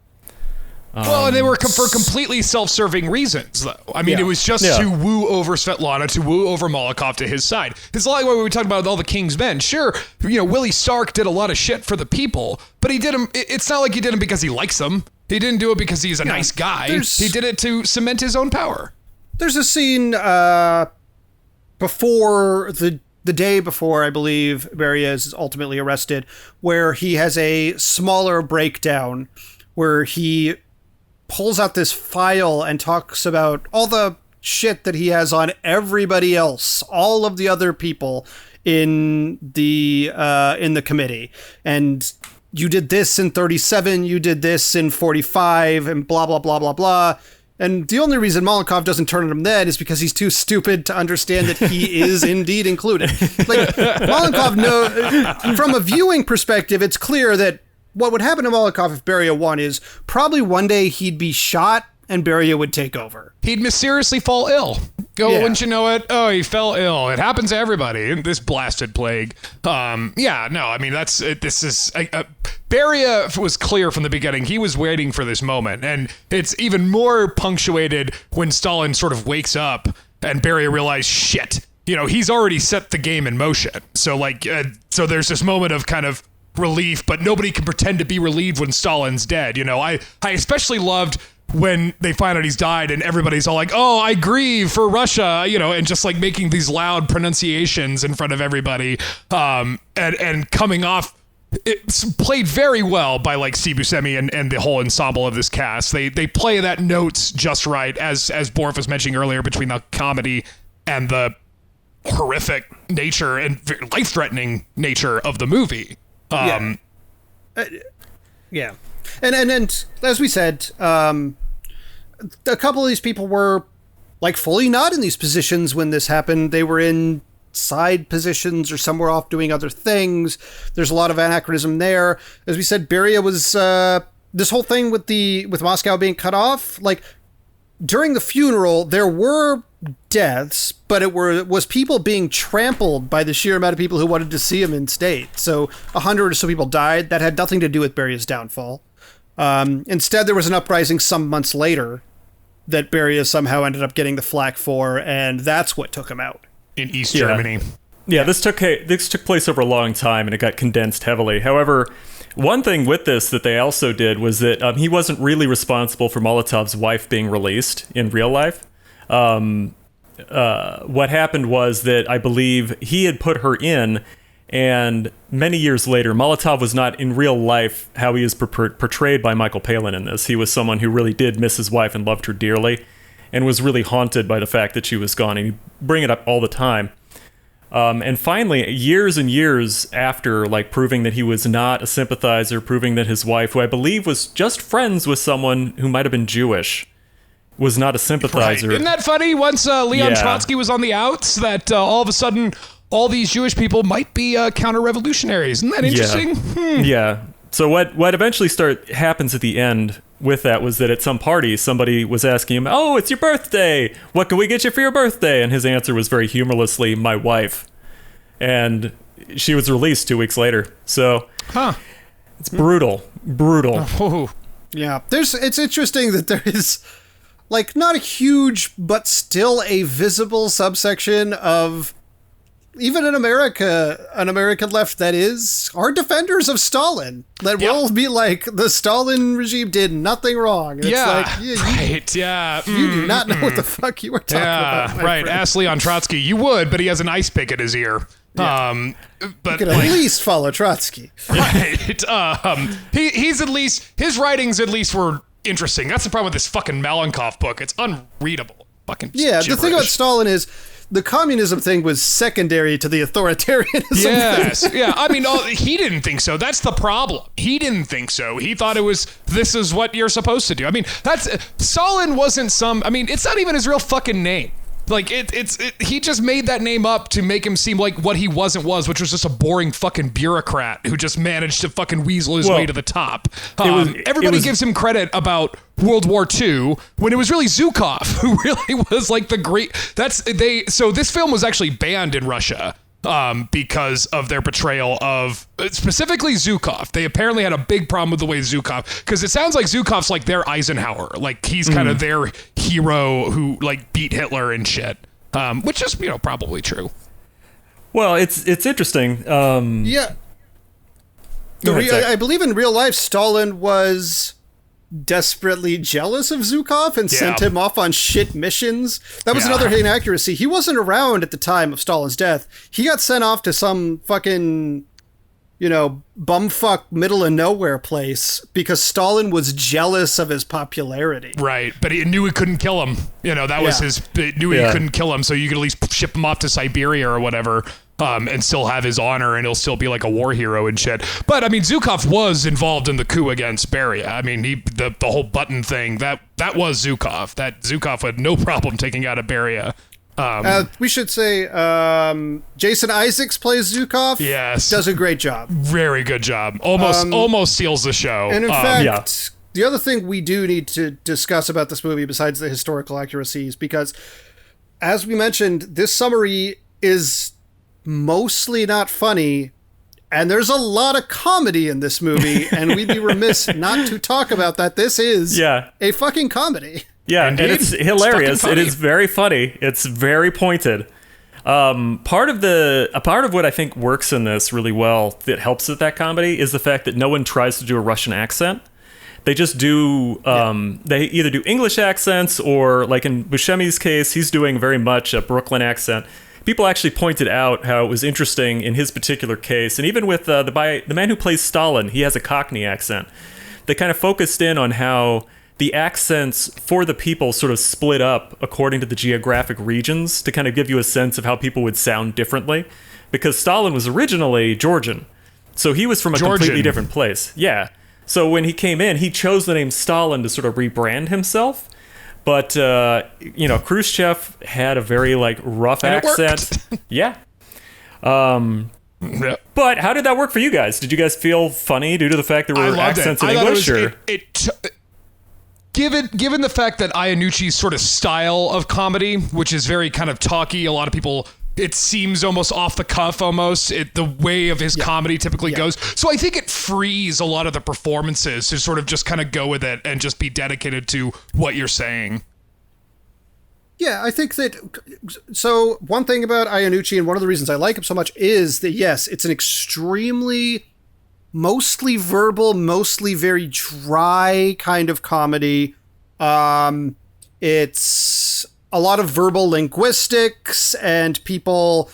Well, and they were for completely self-serving reasons, though. I mean, it was just to woo over Svetlana, to woo over Molotov to his side. It's like what we were talking about with all the King's Men. Sure, Willie Stark did a lot of shit for the people, but he did them. It's not like he did them because he likes them. He didn't do it because he's a nice guy. He did it to cement his own power. There's a scene before the day before, I believe, Beria is ultimately arrested, where he has a smaller breakdown where he pulls out this file and talks about all the shit that he has on everybody else, all of the other people in the committee. And you did this in 37, you did this in 45, and blah, blah, blah, blah, blah. And the only reason Molotov doesn't turn on him then is because he's too stupid to understand that he is indeed included. Like, Molotov, from a viewing perspective, it's clear that what would happen to Molotov if Beria won is probably one day he'd be shot and Beria would take over. He'd mysteriously fall ill. Wouldn't you know it? Oh, he fell ill. It happens to everybody. This blasted plague. Beria was clear from the beginning. He was waiting for this moment. And it's even more punctuated when Stalin sort of wakes up and Beria realizes, shit, he's already set the game in motion. So so there's this moment of kind of relief, but nobody can pretend to be relieved when Stalin's dead. I especially loved when they find out he's died and everybody's all like, oh, I grieve for Russia, and just like making these loud pronunciations in front of everybody, and coming off. It's played very well by like Steve Buscemi and the whole ensemble of this cast. They play that notes just right, as Borf was mentioning earlier, between the comedy and the horrific nature and life-threatening nature of the movie. And as we said, a couple of these people were like fully not in these positions when this happened. They were in side positions or somewhere off doing other things. There's a lot of anachronism there. As we said, Beria was this whole thing with Moscow being cut off. Like, during the funeral, there were deaths, but it was people being trampled by the sheer amount of people who wanted to see him in state. So 100 or so people died. That had nothing to do with Beria's downfall. Instead, there was an uprising some months later that Beria somehow ended up getting the flak for, and that's what took him out. In East Germany. Yeah, this took place over a long time, and it got condensed heavily. However, one thing with this that they also did was that he wasn't really responsible for Molotov's wife being released in real life. What happened was that I believe he had put her in, and many years later, Molotov was not in real life how he is portrayed by Michael Palin in this. He was someone who really did miss his wife and loved her dearly, and was really haunted by the fact that she was gone. And he'd bring it up all the time. And finally, years and years after, like, proving that he was not a sympathizer, proving that his wife, who I believe was just friends with someone who might have been Jewish, was not a sympathizer. Right. Isn't that funny? Once Leon Trotsky was on the outs, that all of a sudden all these Jewish people might be counter-revolutionaries. Isn't that interesting? Yeah. So what eventually happens at the end with that was that at some party, somebody was asking him, "Oh, it's your birthday. What can we get you for your birthday?" And his answer was very humorlessly, "My wife." And she was released 2 weeks later. So it's brutal. Oh. Yeah. It's interesting that there is, like, not a huge, but still a visible subsection of even in America, an American left that are defenders of Stalin, that will be like, the Stalin regime did nothing wrong. It's you do not know what the fuck you were talking about. Right. Friend. Ask Leon Trotsky. You would, but he has an ice pick at his ear. Yeah. But you could at least follow Trotsky. Right. He's at least, his writings at least were interesting. That's the problem with this fucking Malenkov book. It's unreadable. Fucking gibberish. The thing about Stalin is, the communism thing was secondary to the authoritarianism thing. Yeah. I mean, he didn't think so. That's the problem. He didn't think so. He thought this is what you're supposed to do. I mean, Stalin wasn't it's not even his real fucking name. Like, he just made that name up to make him seem like what he was, which was just a boring fucking bureaucrat who just managed to fucking weasel his way to the top. Everybody gives him credit about World War II when it was really Zhukov who really was like the great. So this film was actually banned in Russia because of their portrayal of specifically Zhukov. They apparently had a big problem with the way Zhukov, because it sounds like Zhukov's like their Eisenhower, like he's kind of their hero who like beat Hitler and shit, which is probably true. Well, it's interesting. I believe in real life Stalin was desperately jealous of Zhukov and sent him off on shit missions. That was another inaccuracy. He wasn't around at the time of Stalin's death. He got sent off to some fucking, bumfuck middle of nowhere place because Stalin was jealous of his popularity. Right, but he knew he couldn't kill him. That was he couldn't kill him, so you could at least ship him off to Siberia or whatever. And still have his honor, and he'll still be like a war hero and shit. But I mean, Zhukov was involved in the coup against Beria. I mean, the whole button thing that was Zhukov. That Zhukov had no problem taking out a Beria. We should say Jason Isaacs plays Zhukov. Yes, does a great job. Very good job. Almost seals the show. And in fact, the other thing we do need to discuss about this movie, besides the historical accuracies, because as we mentioned, this summary is mostly not funny, and there's a lot of comedy in this movie, and we'd be remiss not to talk about that. This is a fucking comedy. Yeah, indeed. And it's hilarious. It is very funny. It's very pointed. Part of what I think works in this really well that helps with that comedy is the fact that no one tries to do a Russian accent. They just do, they either do English accents, or like in Buscemi's case, he's doing very much a Brooklyn accent. People actually pointed out how it was interesting in his particular case, and even with the man who plays Stalin, he has a Cockney accent. They kind of focused in on how the accents for the people sort of split up according to the geographic regions to kind of give you a sense of how people would sound differently. Because Stalin was originally Georgian, so he was from a completely different place. Yeah. So when he came in, he chose the name Stalin to sort of rebrand himself. But, Khrushchev had a very, rough accent. Yeah. But how did that work for you guys? Did you guys feel funny due to the fact there were accents in English? Given the fact that Iannucci's sort of style of comedy, which is very kind of talky, a lot of people... It seems almost off the cuff, the way of his comedy typically goes. So I think it frees a lot of the performances to sort of just kind of go with it and just be dedicated to what you're saying. Yeah, I think that... So one thing about Iannucci, and one of the reasons I like him so much, is that, yes, it's an extremely, mostly verbal, mostly very dry kind of comedy. It's... a lot of verbal linguistics and people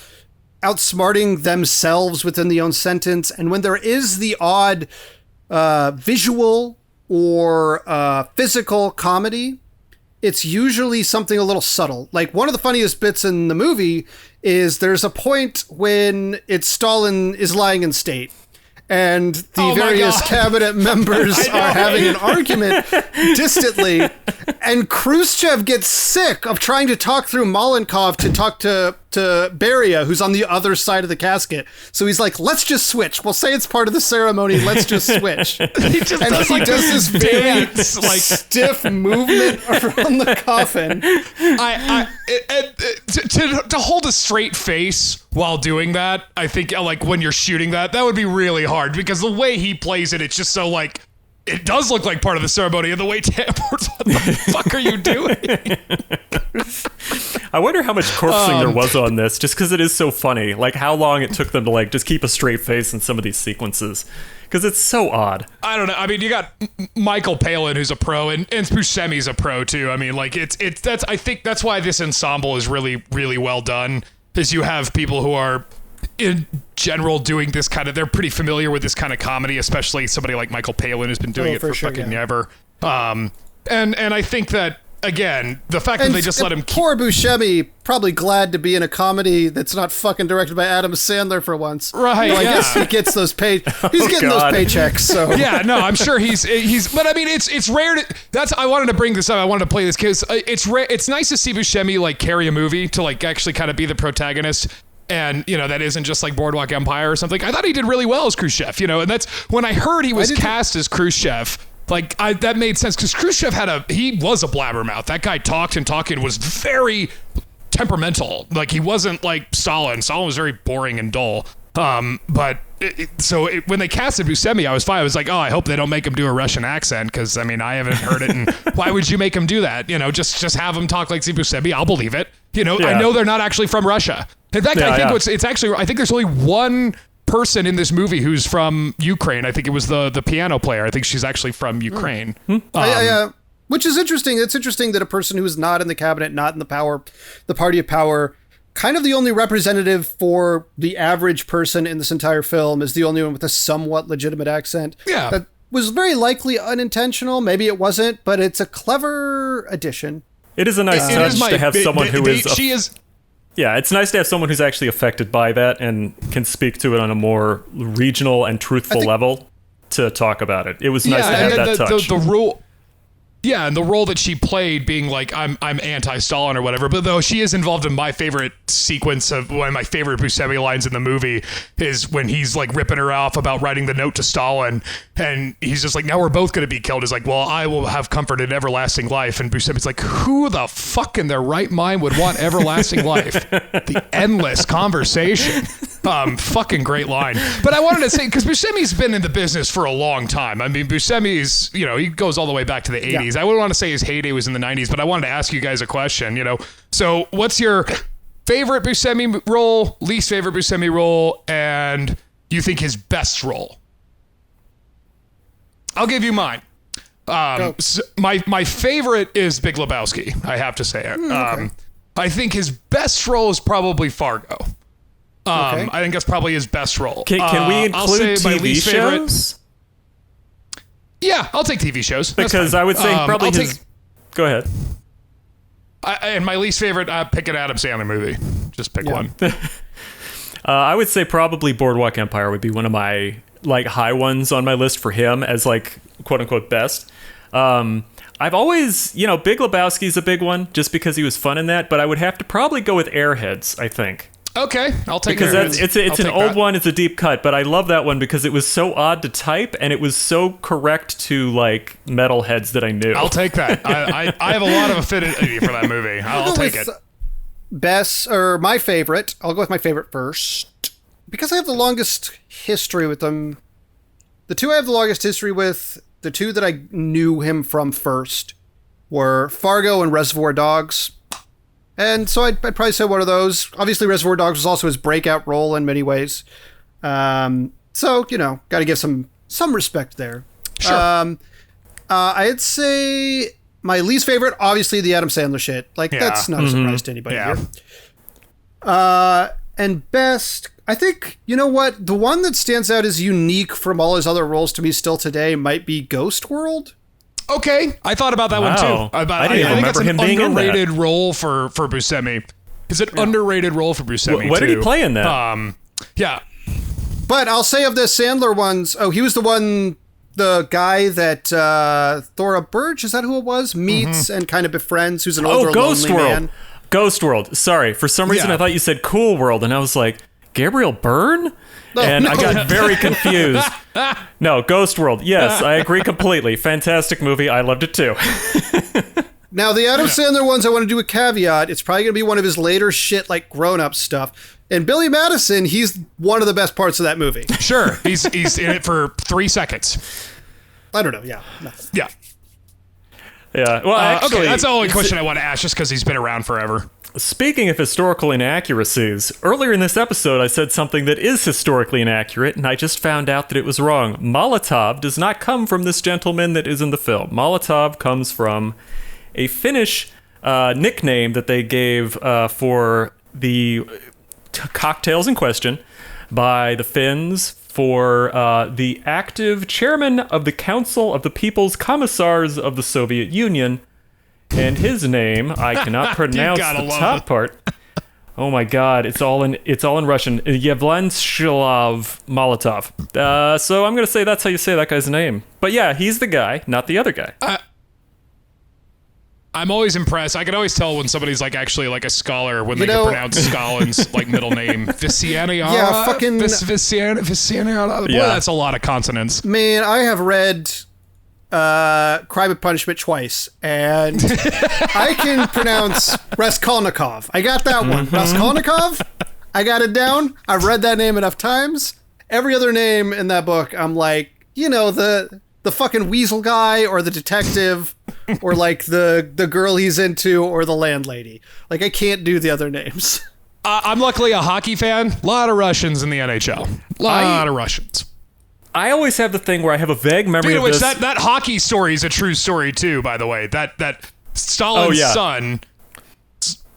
outsmarting themselves within the own sentence. And when there is the odd visual or physical comedy, it's usually something a little subtle. Like, one of the funniest bits in the movie is there's a point when Stalin is lying in state, and the various cabinet members are having an argument distantly, and Khrushchev gets sick of trying to talk through Malenkov to talk to Beria, who's on the other side of the casket. So he's like, let's just switch. We'll say it's part of the ceremony. Let's just switch. He does this very stiff movement around the coffin. To hold a straight face while doing that, I think when you're shooting that would be really hard, because the way he plays it, it's just so it does look like part of the ceremony, and the way Tamworth's, what the fuck are you doing? I wonder how much corpsing there was on this, just because it is so funny. Like, how long it took them to, like, just keep a straight face in some of these sequences. Because it's so odd. I don't know. I mean, you got Michael Palin, who's a pro, and Buscemi's a pro, too. I mean, like, I think that's why this ensemble is really, really well done, is you have people who are, in general, doing this kind of, they're pretty familiar with this kind of comedy, especially somebody like Michael Palin, who's been doing it for fucking ever. And I think that, again, the fact that they just let him poor Buscemi, probably glad to be in a comedy that's not fucking directed by Adam Sandler for once. Right. I guess he gets those he's getting those paychecks. So yeah, no, I'm sure he's but I mean it's rare to, I wanted to bring this up. I wanted to play this because it's rare. It's nice to see Buscemi like carry a movie to like actually kind of be the protagonist. And, you know, that isn't just like Boardwalk Empire or something. I thought he did really well as Khrushchev, you know, and that's when I heard he was cast as Khrushchev. Like, that made sense because Khrushchev he was a blabbermouth. That guy talked and was very temperamental. Like, he wasn't like Stalin. Stalin was very boring and dull. When they casted Buscemi, I was fine. I was like, oh, I hope they don't make him do a Russian accent because, I mean, I haven't heard it. And why would you make him do that? You know, just have him talk like Buscemi. I'll believe it. You know, I know they're not actually from Russia. In fact, I think there's only one person in this movie who's from Ukraine. I think it was the piano player. I think she's actually from Ukraine. Which is interesting. It's interesting that a person who's not in the cabinet, not in the party of power, kind of the only representative for the average person in this entire film, is the only one with a somewhat legitimate accent. Yeah. That was very likely unintentional. Maybe it wasn't, but it's a clever addition. It is a nice touch to have someone who is... Yeah, it's nice to have someone who's actually affected by that and can speak to it on a more regional and truthful level to talk about it. It was nice to have that touch. Yeah, and the role that she played being like, I'm anti-Stalin or whatever, but though she is involved in my favorite sequence of one of my favorite Buscemi lines in the movie is when he's like ripping her off about writing the note to Stalin, and he's just like, now we're both going to be killed. He's like, well, I will have comfort in everlasting life. And Buscemi's like, who the fuck in their right mind would want everlasting life? The endless conversation. Fucking great line. But I wanted to say, because Buscemi's been in the business for a long time. I mean, Buscemi's, you know, he goes all the way back to the 80s. Yeah. I wouldn't want to say his heyday was in the 90s, but I wanted to ask you guys a question, you know. So what's your favorite Buscemi role, least favorite Buscemi role, and you think his best role? I'll give you mine. So my favorite is Big Lebowski, I have to say it. Okay. I think his best role is probably Fargo. I think that's probably his best role. Can we include TV shows? Yeah, I'll take TV shows. Because I would say probably Go ahead. And my least favorite, pick an Adam Sandler movie. Just pick one. I would say probably Boardwalk Empire would be one of my like high ones on my list for him as like quote unquote best. I've always, you know, Big Lebowski's a big one just because he was fun in that, but I would have to probably go with Airheads, I think. Okay, I'll take it. Because it's an old one, it's a deep cut, but I love that one because it was so odd to type and it was so correct to like metalheads that I knew. I'll take that. I have a lot of affinity for that movie. I'll take it. Best, or my favorite, I'll go with my favorite first. Because I have the longest history with them, the two I have the longest history with, the two that I knew him from first, were Fargo and Reservoir Dogs. And so I'd probably say one of those. Obviously, Reservoir Dogs was also his breakout role in many ways. So, you know, got to give some respect there. Sure. I'd say my least favorite, obviously, the Adam Sandler shit. Like, that's not a surprise to anybody here. And best, I think, you know what? The one that stands out as unique from all his other roles to me still today might be Ghost World. Okay, I thought about that one too. I didn't even remember him being in that. It's an underrated role for Buscemi. It's an underrated role for Buscemi, What did he play in that? Yeah. But I'll say of the Sandler ones, he was the guy that Thora Birch, is that who it was, meets and kind of befriends, who's an older, Ghost lonely World. man. Ghost World. Sorry, for some reason I thought you said Cool World, and I was like, Gabriel Byrne? I got very confused. No, Ghost World. Yes, I agree completely. Fantastic movie. I loved it too. Now, the Adam Sandler ones, I want to do a caveat. It's probably going to be one of his later shit, like grown-up stuff. And Billy Madison, he's one of the best parts of that movie. Sure. He's in it for 3 seconds. I don't know. Yeah. Nothing. Yeah. Yeah. Well, actually, okay, that's the only question I want to ask, just because he's been around forever. Speaking of historical inaccuracies, earlier in this episode I said something that is historically inaccurate, and I just found out that it was wrong. Molotov does not come from this gentleman that is in the film. Molotov comes from a Finnish nickname that they gave for the cocktails in question by the Finns for the active chairman of the Council of the People's Commissars of the Soviet Union. And his name, I cannot pronounce the top part. Oh my God, it's all in Russian. Yevlanshilav Molotov. So I'm gonna say that's how you say that guy's name. But yeah, he's the guy, not the other guy. I'm always impressed. I can always tell when somebody's like actually like a scholar when they can pronounce Stalin's like middle name. Vysyaniyara? Yeah, fucking Vysyaniyara. Boy, that's a lot of consonants. Man, I have read Crime and Punishment twice, and I can pronounce Raskolnikov. I got that one. Raskolnikov? I got it down. I've read that name enough times. Every other name in that book, I'm like, the fucking weasel guy, or the detective, or like the girl he's into, or the landlady. Like, I can't do the other names. I'm luckily a hockey fan. A lot of Russians in the NHL. A lot of Russians. I always have the thing where I have a vague memory of this. That hockey story is a true story too, by the way. That Stalin's son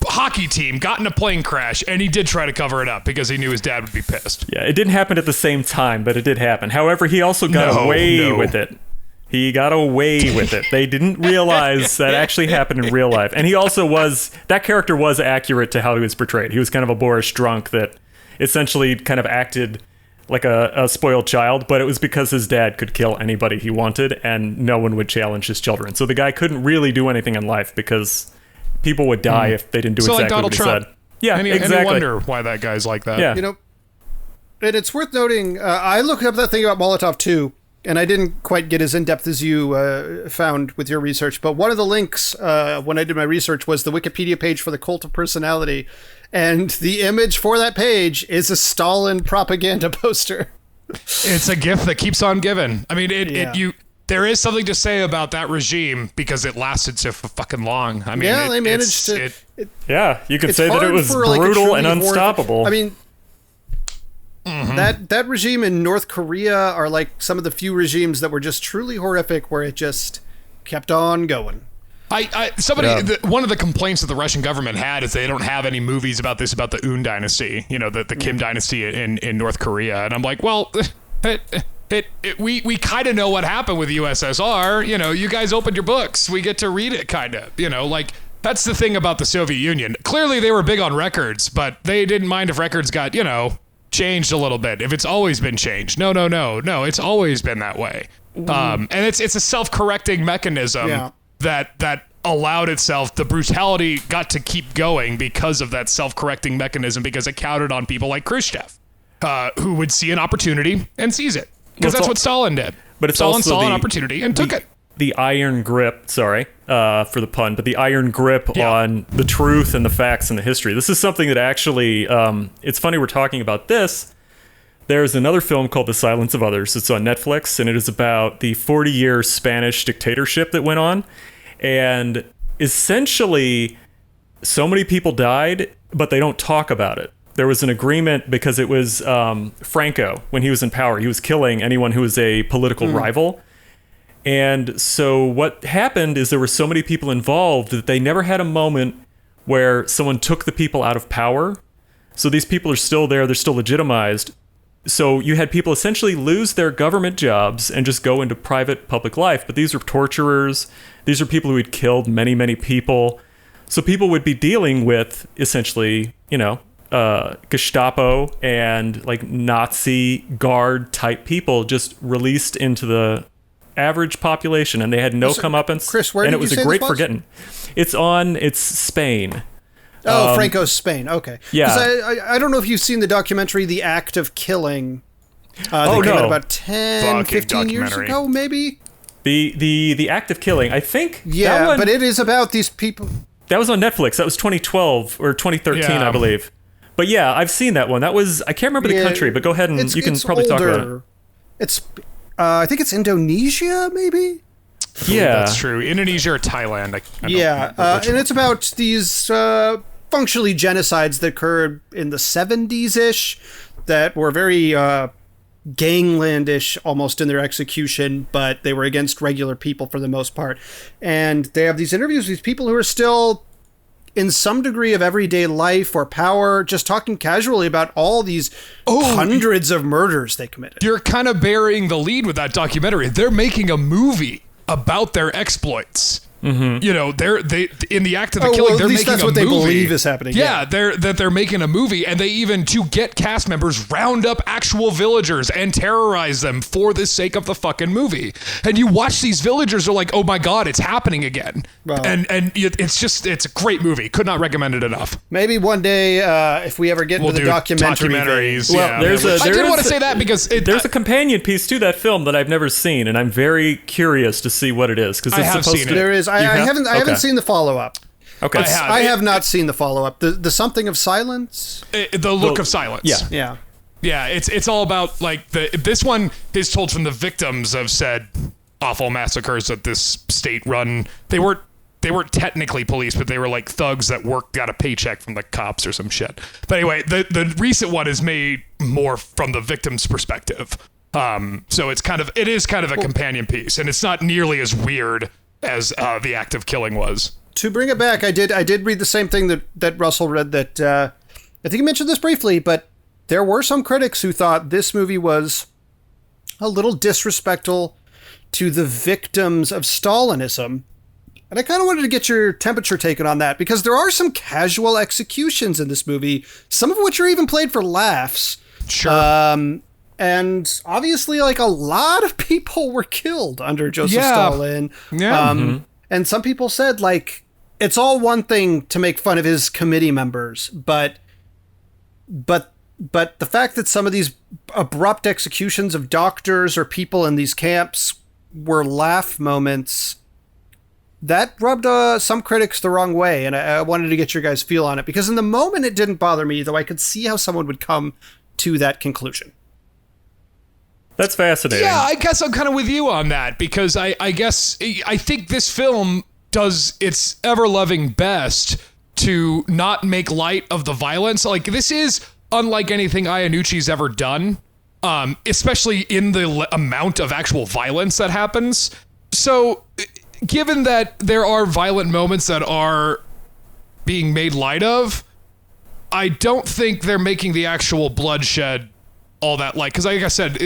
hockey team got in a plane crash, and he did try to cover it up because he knew his dad would be pissed. Yeah, it didn't happen at the same time, but it did happen. However, he also got away with it. He got away with it. They didn't realize that actually happened in real life. And he also that character was accurate to how he was portrayed. He was kind of a boorish drunk that essentially kind of acted like a spoiled child, but it was because his dad could kill anybody he wanted and no one would challenge his children. So the guy couldn't really do anything in life because people would die if they didn't do exactly like Donald what he Trump. said. Yeah, exactly. Any wonder why that guy's like that. Yeah. And it's worth noting, I looked up that thing about Molotov too, and I didn't quite get as in-depth as you found with your research, but one of the links when I did my research was the Wikipedia page for the Cult of Personality, and the image for that page is a Stalin propaganda poster. It's a gift that keeps on giving. I mean, there is something to say about that regime because it lasted so fucking long. I mean, they managed to. You could say that it was brutal and unstoppable. I mean, that regime in North Korea are like some of the few regimes that were just truly horrific, where it just kept on going. One of the complaints that the Russian government had is they don't have any movies about the Un dynasty, the Kim dynasty in North Korea. And I'm like, well, we kind of know what happened with the USSR. You guys opened your books. We get to read it, kind of. That's the thing about the Soviet Union. Clearly, they were big on records, but they didn't mind if records got, changed a little bit. If it's always been changed. No, it's always been that way. And it's a self-correcting mechanism that allowed itself, the brutality got to keep going because of that self-correcting mechanism, because it counted on people like Khrushchev, who would see an opportunity and seize it. Because that's what Stalin did. But Stalin saw an opportunity and took it. The iron grip, sorry for the pun, but the iron grip on the truth and the facts and the history. This is something that actually, it's funny we're talking about this. There's another film called The Silence of Others. It's on Netflix, and it is about the 40-year Spanish dictatorship that went on. And essentially, so many people died, but they don't talk about it. There was an agreement because it was Franco, when he was in power. He was killing anyone who was a political rival. And so what happened is there were so many people involved that they never had a moment where someone took the people out of power. So these people are still there. They're still legitimized. So you had people essentially lose their government jobs and just go into private public life. But these are torturers. These are people who had killed many, many people. So people would be dealing with essentially, Gestapo and like Nazi guard type people just released into the average population, and they had no comeuppance. Chris, where did it was you a say great this was? forgetting. It's Spain. Oh, Franco's Spain. Okay. Yeah. I don't know if you've seen the documentary The Act of Killing. That came out about 10, 15 years ago, maybe? The Act of Killing, I think. Yeah, but it is about these people. That was on Netflix. That was 2012 or 2013, I believe. But yeah, I've seen that one. That was, I can't remember the country, but go ahead and you can probably talk about it. It's, I think it's Indonesia, maybe? Yeah. That's true. Indonesia or Thailand. I don't remember and it's about these functionally genocides that occurred in the 70s-ish that were very ganglandish almost in their execution, but they were against regular people for the most part. And they have these interviews with these people who are still in some degree of everyday life or power, just talking casually about all these hundreds of murders they committed. You're kind of burying the lead with that documentary. They're making a movie about their exploits. Mm-hmm. You know, they in the act of the killing, they're making that's what a movie. They believe is happening. Yeah, they're making a movie, and they even, to get cast members, round up actual villagers and terrorize them for the sake of the fucking movie. And you watch these villagers are like, oh my god, it's happening again. Wow. And it's a great movie. Could not recommend it enough. Maybe one day, if we ever get into the documentaries. Well, yeah. I did want to say that because there's a companion piece to that film that I've never seen, and I'm very curious to see what it is, because it's supposed to. There is. I haven't seen the follow-up. Okay. I have not seen the follow-up. The Something of Silence? The Look of Silence. Yeah. Yeah, it's all about, like, this one is told from the victims of said awful massacres that this state run. They weren't technically police, but they were like thugs that got a paycheck from the cops or some shit. But anyway, the recent one is made more from the victim's perspective. So it is kind of a companion piece, and it's not nearly as weird as the act of killing was. To bring it back, I did read the same thing that Russell read, that I think he mentioned this briefly, but there were some critics who thought this movie was a little disrespectful to the victims of Stalinism. And I kind of wanted to get your temperature taken on that, because there are some casual executions in this movie, some of which are even played for laughs. Sure. And obviously, like, a lot of people were killed under Joseph Stalin. Yeah. And some people said, like, it's all one thing to make fun of his committee members, but the fact that some of these abrupt executions of doctors or people in these camps were laugh moments, that rubbed some critics the wrong way. And I wanted to get your guys' feel on it, because in the moment it didn't bother me, though I could see how someone would come to that conclusion. That's fascinating. Yeah, I guess I'm kind of with you on that, because I think this film does its ever-loving best to not make light of the violence. Like, this is unlike anything Iannucci's ever done, especially in the amount of actual violence that happens. So, given that there are violent moments that are being made light of, I don't think they're making the actual bloodshed all that light. Because like I said,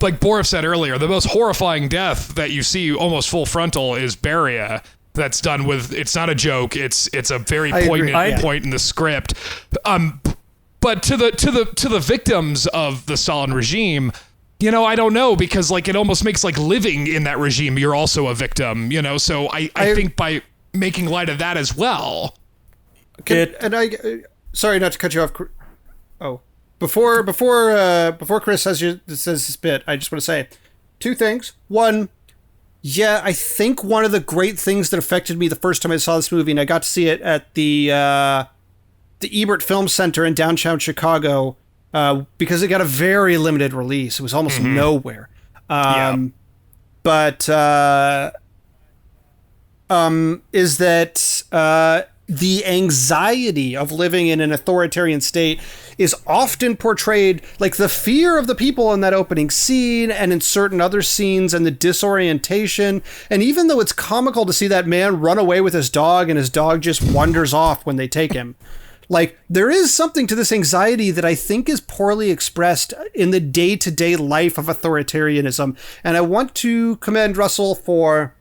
like Borif said earlier, the most horrifying death that you see almost full frontal is Beria. That's done with, it's not a joke. It's a very poignant point in the script. But to the victims of the Stalin regime, you know, I don't know, because like it almost makes like living in that regime, you're also a victim, you know. So I think by making light of that as well. Sorry not to cut you off. Oh, before Chris says this bit, I just want to say two things. One, yeah, I think one of the great things that affected me the first time I saw this movie, and I got to see it at the Ebert Film Center in downtown Chicago, because it got a very limited release. It was almost nowhere. But is that the anxiety of living in an authoritarian state is often portrayed, like the fear of the people in that opening scene and in certain other scenes, and the disorientation. And even though it's comical to see that man run away with his dog and his dog just wanders off when they take him, like, there is something to this anxiety that I think is poorly expressed in the day-to-day life of authoritarianism. And I want to commend Russell for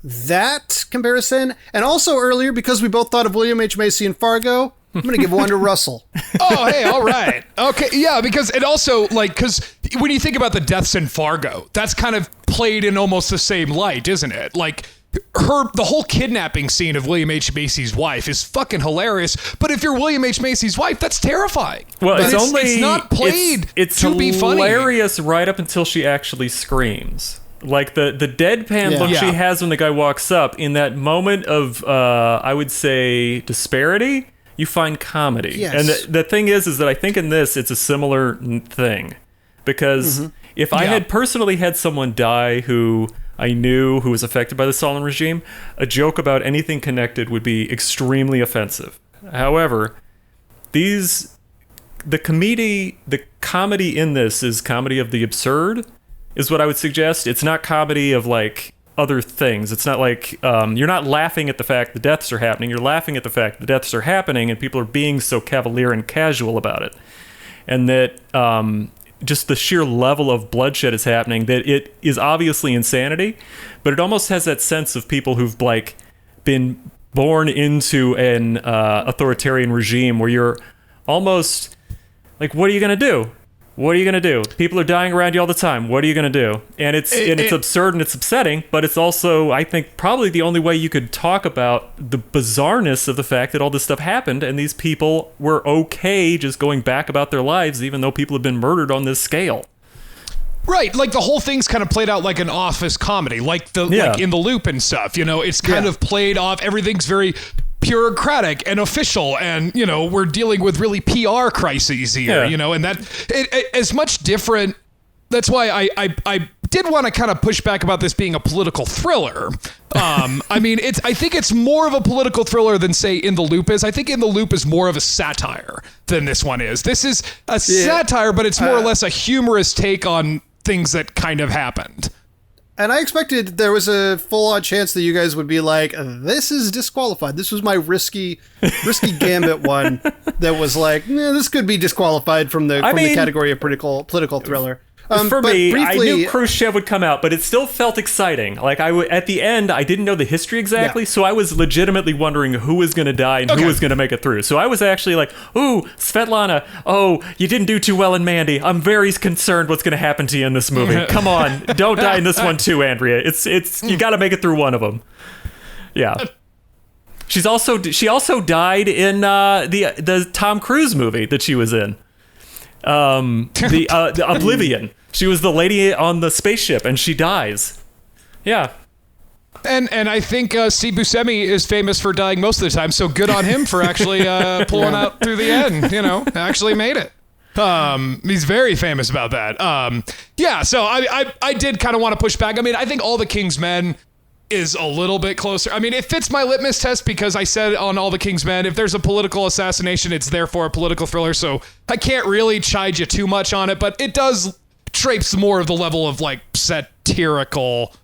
that comparison. And also earlier, because we both thought of William H. Macy and Fargo, I'm going to give one to Russell. Oh, hey, all right. Okay, yeah, because it also, like, because when you think about the deaths in Fargo, that's kind of played in almost the same light, isn't it? Like, the whole kidnapping scene of William H. Macy's wife is fucking hilarious. But if you're William H. Macy's wife, that's terrifying. Well, it's not played to be funny. It's hilarious right up until she actually screams. Like the deadpan look she has when the guy walks up, in that moment of, I would say, disparity, you find comedy. Yes. And the thing is that I think in this, it's a similar thing. Because if I had personally had someone die who I knew who was affected by the Stalin regime, a joke about anything connected would be extremely offensive. However, the comedy in this is comedy of the absurd, is what I would suggest. It's not comedy of like other things. It's not like you're not laughing at the fact the deaths are happening. You're laughing at the fact the deaths are happening and people are being so cavalier and casual about it. And that just the sheer level of bloodshed is happening, that it is obviously insanity, but it almost has that sense of people who've like been born into an authoritarian regime where you're almost like, what are you going to do? What are you going to do? People are dying around you all the time. What are you going to do? And it's absurd and it's upsetting, but it's also, I think, probably the only way you could talk about the bizarreness of the fact that all this stuff happened and these people were okay just going back about their lives, even though people have been murdered on this scale. Right, like the whole thing's kind of played out like an office comedy, like like In the Loop and stuff. You know, it's kind of played off. Everything's very bureaucratic and official, and you know, we're dealing with really PR crises here. You know, and that it is much different. That's why I did want to kind of push back about this being a political thriller. I mean, I think it's more of a political thriller than, say, In the Loop is. I think In the Loop is more of a satire than this one is. This is a satire, but it's more or less a humorous take on things that kind of happened. And I expected there was a full-on chance that you guys would be like, this is disqualified. This was my risky gambit one that was like, this could be disqualified from the category of political thriller. For me, briefly, I knew Khrushchev would come out, but it still felt exciting. Like at the end, I didn't know the history exactly, so I was legitimately wondering who was going to die and who was going to make it through. So I was actually like, ooh, Svetlana, oh, you didn't do too well in Mandy. I'm very concerned what's going to happen to you in this movie. Come on, don't die in this one too, Andrea. It's you got to make it through one of them. Yeah. She also died in the Tom Cruise movie that she was in. The Oblivion. She was the lady on the spaceship, and she dies. Yeah. And I think Steve Buscemi is famous for dying most of the time, so good on him for actually pulling out through the end, you know, actually made it. He's very famous about that. So I did kind of want to push back. I mean, I think All the King's Men is a little bit closer. I mean, it fits my litmus test because I said on All the King's Men, if there's a political assassination, it's therefore a political thriller. So I can't really chide you too much on it, but it does traipse more of the level of like satirical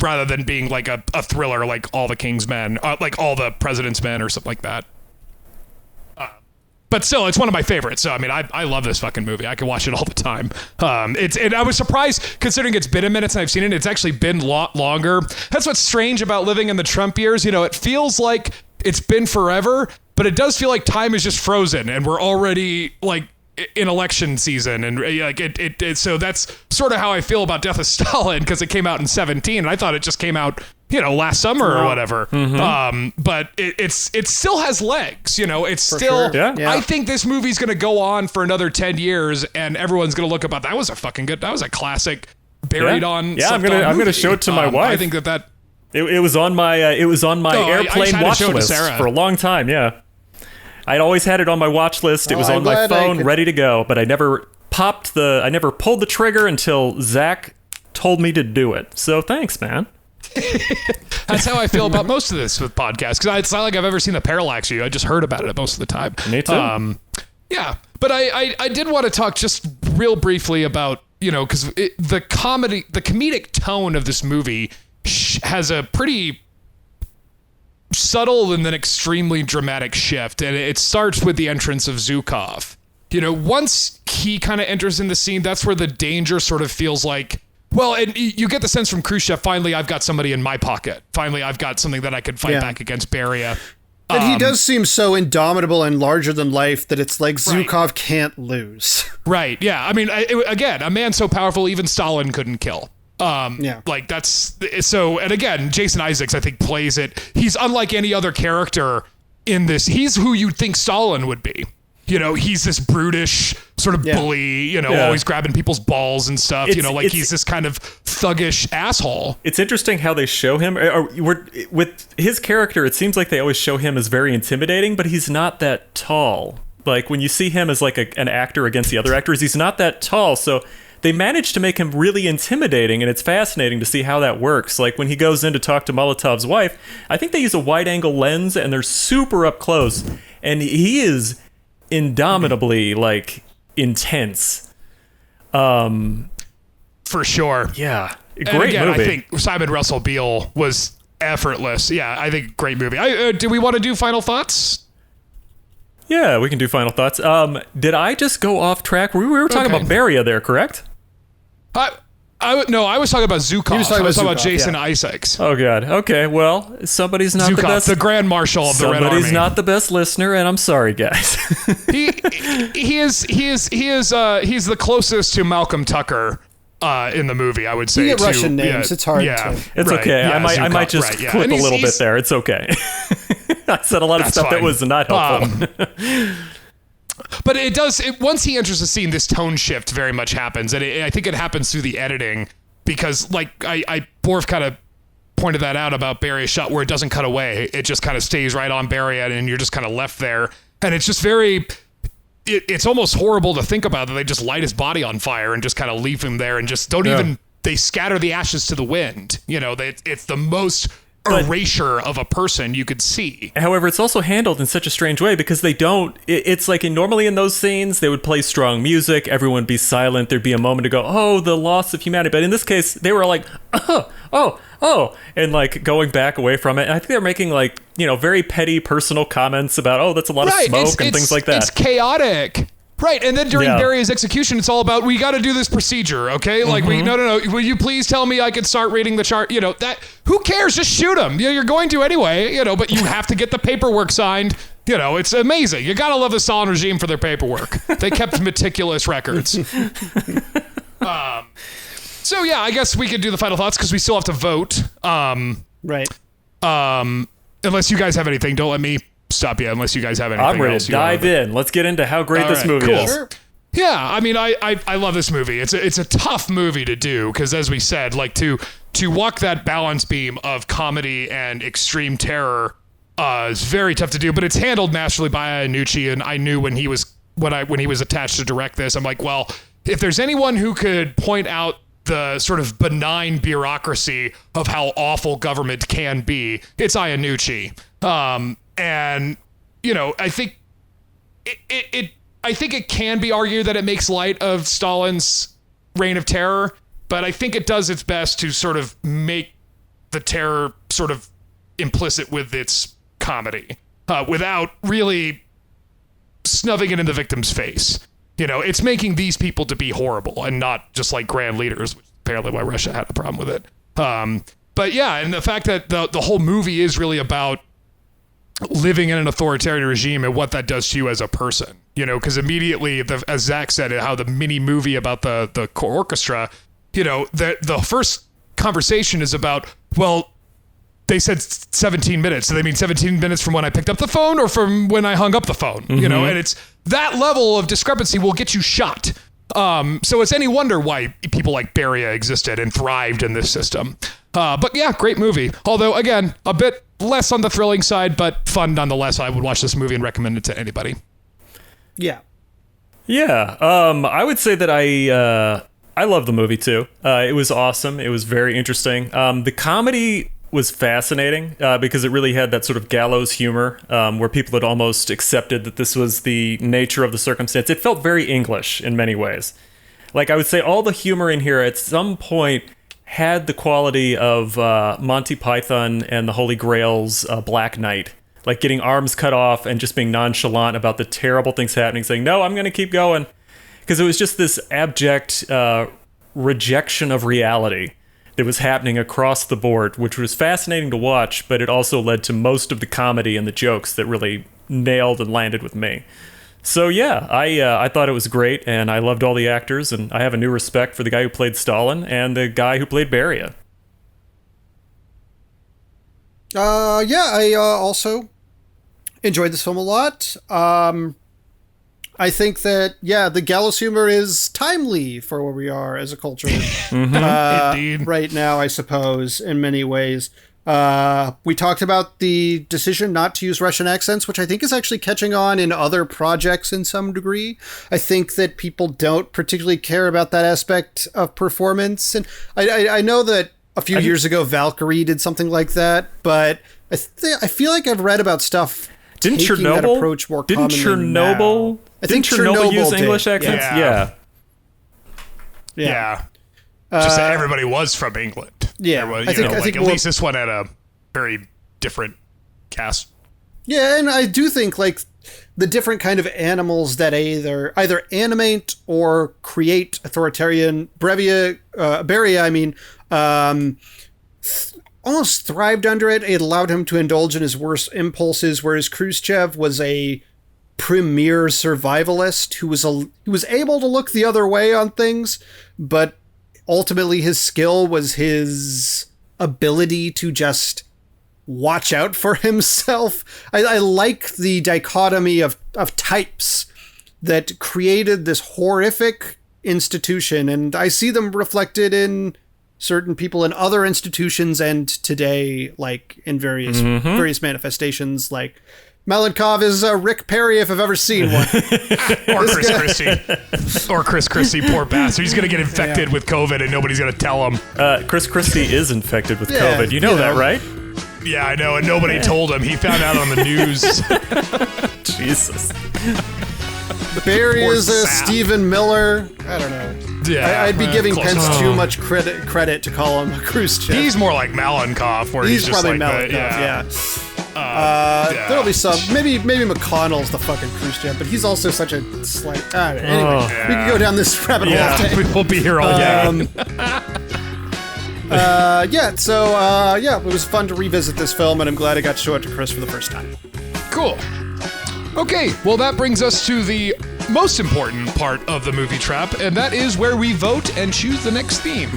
rather than being like a thriller like All the King's Men, like All the President's Men or something like that. But still, it's one of my favorites. So, I mean, I love this fucking movie. I can watch it all the time. I was surprised, considering it's been a minute since I've seen it. It's actually been a lot longer. That's what's strange about living in the Trump years. You know, it feels like it's been forever, but it does feel like time is just frozen, and we're already, like, in election season. And, like, so that's sort of how I feel about Death of Stalin, because it came out in 2017, and I thought it just came out, you know, last summer or whatever. But it still has legs, you know, it's still, I think this movie's going to go on for another 10 years and everyone's going to look about, that was a classic buried on. Yeah. I'm going to show it to my wife. I think that it was on my, airplane watch list for a long time. Yeah. I'd always had it on my watch list. It was on my phone ready to go, but I never pulled the trigger until Zach told me to do it. So thanks, man. That's how I feel about most of this with podcasts, because it's not like I've ever seen the Parallax View. I just heard about it most of the time. Me too. Yeah, but I did want to talk just real briefly about, you know, because the comedic tone of this movie has a pretty subtle and then extremely dramatic shift, and it starts with the entrance of Zhukov. You know, once he kind of enters in the scene, that's where the danger sort of feels like, well, and you get the sense from Khrushchev, finally, I've got somebody in my pocket. Finally, I've got something that I could fight back against Beria. And he does seem so indomitable and larger than life that it's like Zhukov can't lose. Right, yeah. I mean, again, a man so powerful, even Stalin couldn't kill. Like, that's... So, and again, Jason Isaacs, I think, plays it. He's unlike any other character in this. He's who you'd think Stalin would be. You know, he's this brutish sort of bully, you know, always grabbing people's balls and stuff. He's this kind of thuggish asshole. It's interesting how they show him. With his character, it seems like they always show him as very intimidating, but he's not that tall. Like, when you see him as like an actor against the other actors, he's not that tall. So they managed to make him really intimidating, and it's fascinating to see how that works. Like when he goes in to talk to Molotov's wife, I think they use a wide-angle lens, and they're super up close, and he is indomitably like intense. For sure. Yeah. And Great again, movie. I think Simon Russell Beale was effortless. Yeah, I think great movie. Do we want to do final thoughts? Yeah, we can do final thoughts. Did I just go off track? We were talking about Beria there, correct? No, I was talking about Zukov. I was talking about Zukov, Jason yeah. Isaacs. Oh, God. Okay, well, somebody's not Zukov, the best. the Grand Marshal of the Red Army. Somebody's not the best listener, and I'm sorry, guys. He's the closest to Malcolm Tucker in the movie, I would say. You get Russian names. It's hard to... It's okay. Yeah, I might just clip a little bit there. It's okay. I said a lot of stuff that was not helpful. But it does, once he enters the scene, this tone shift very much happens. And I think it happens through the editing because, like, Borf kind of pointed that out about Beria's shot where it doesn't cut away. It just kind of stays right on Beria and you're just kind of left there. And it's just very... It's almost horrible to think about that they just light his body on fire and just kind of leave him there and just don't even... They scatter the ashes to the wind. You know, it's the most... erasure of a person you could see. However, it's also handled in such a strange way because they don't... It's like normally in those scenes, they would play strong music, everyone would be silent, there'd be a moment to go, oh, the loss of humanity. But in this case, they were like, oh, and like going back away from it. And I think they're making like, very petty personal comments about, oh, that's a lot of smoke and things like that. It's chaotic. Right, and then during Beria's execution, it's all about, we got to do this procedure, okay? Like, no, will you please tell me I can start reading the chart? That, who cares? Just shoot him. You're going to anyway, but you have to get the paperwork signed. It's amazing. You got to love the Stalin regime for their paperwork. They kept meticulous records. So, yeah, I guess we could do the final thoughts because we still have to vote. Right. Unless you guys have anything, don't let me stop you unless you guys have anything else. I'm ready to dive in. Let's get into how great this movie is. Sure. Yeah, I mean, I love this movie. It's a tough movie to do because, as we said, like to walk that balance beam of comedy and extreme terror is very tough to do. But it's handled masterfully by Iannucci, and I knew when he was attached to direct this, I'm like, well, if there's anyone who could point out the sort of benign bureaucracy of how awful government can be, it's Iannucci. And I think it can be argued that it makes light of Stalin's reign of terror, but I think it does its best to sort of make the terror sort of implicit with its comedy, without really snubbing it in the victim's face. It's making these people to be horrible and not just like grand leaders, which is apparently why Russia had a problem with it. But yeah, and the fact that the whole movie is really about living in an authoritarian regime and what that does to you as a person, because immediately, as Zach said, how the mini movie about the orchestra, the first conversation is about, well, they said 17 minutes. So they mean 17 minutes from when I picked up the phone or from when I hung up the phone, and it's that level of discrepancy will get you shot. So it's any wonder why people like Beria existed and thrived in this system. But yeah, great movie. Although, again, a bit less on the thrilling side, but fun nonetheless. I would watch this movie and recommend it to anybody. Yeah. Yeah. I would say that I love the movie too. It was awesome. It was very interesting. The comedy was fascinating because it really had that sort of gallows humor where people had almost accepted that this was the nature of the circumstance. It felt very English in many ways. Like, I would say all the humor in here at some point had the quality of Monty Python and the Holy Grail's Black Knight. Like getting arms cut off and just being nonchalant about the terrible things happening, saying, no, I'm going to keep going. Because it was just this abject rejection of reality that was happening across the board, which was fascinating to watch, but it also led to most of the comedy and the jokes that really nailed and landed with me. So yeah, I thought it was great, and I loved all the actors, and I have a new respect for the guy who played Stalin and the guy who played Beria. I also enjoyed this film a lot. I think that, the gallows humor is timely for where we are as a culture Indeed. right now, I suppose, in many ways. We talked about the decision not to use Russian accents, which I think is actually catching on in other projects in some degree. I think that people don't particularly care about that aspect of performance. And I know that a few years ago, Valkyrie did something like that, but I feel like I've read about stuff Didn't taking Chernobyl, that approach more commonly now. I think Chernobyl use English accents? Yeah. Just that everybody was from England. Yeah. I think at least this one had a very different cast. Yeah, and I do think like the different kind of animals that either animate or create authoritarian Beria, almost thrived under it. It allowed him to indulge in his worst impulses, whereas Khrushchev was a premier survivalist who was able to look the other way on things, but ultimately his skill was his ability to just watch out for himself. I like the dichotomy of types that created this horrific institution, and I see them reflected in certain people in other institutions and today, like in various manifestations. Like Malenkov is Rick Perry if I've ever seen one. Or Chris Christie. Or Chris Christie, poor bastard. He's going to get infected with COVID and nobody's going to tell him. Chris Christie is infected with COVID. You know that, right? Yeah, I know, and nobody told him. He found out on the news. Jesus. Barry is Stephen Miller. I don't know. Yeah, I'd be giving Pence too much credit to call him Khrushchev. He's more like Malenkov, where he's just probably like Malenkov, yeah. There'll be some. Maybe McConnell's the fucking Khrushchev, but he's also such a slight. Anyway, we can go down this rabbit hole. Yeah, we'll be here all day. It was fun to revisit this film, and I'm glad I got to show it to Chris for the first time. Cool. Okay, well that brings us to the most important part of the movie trap, and that is where we vote and choose the next theme.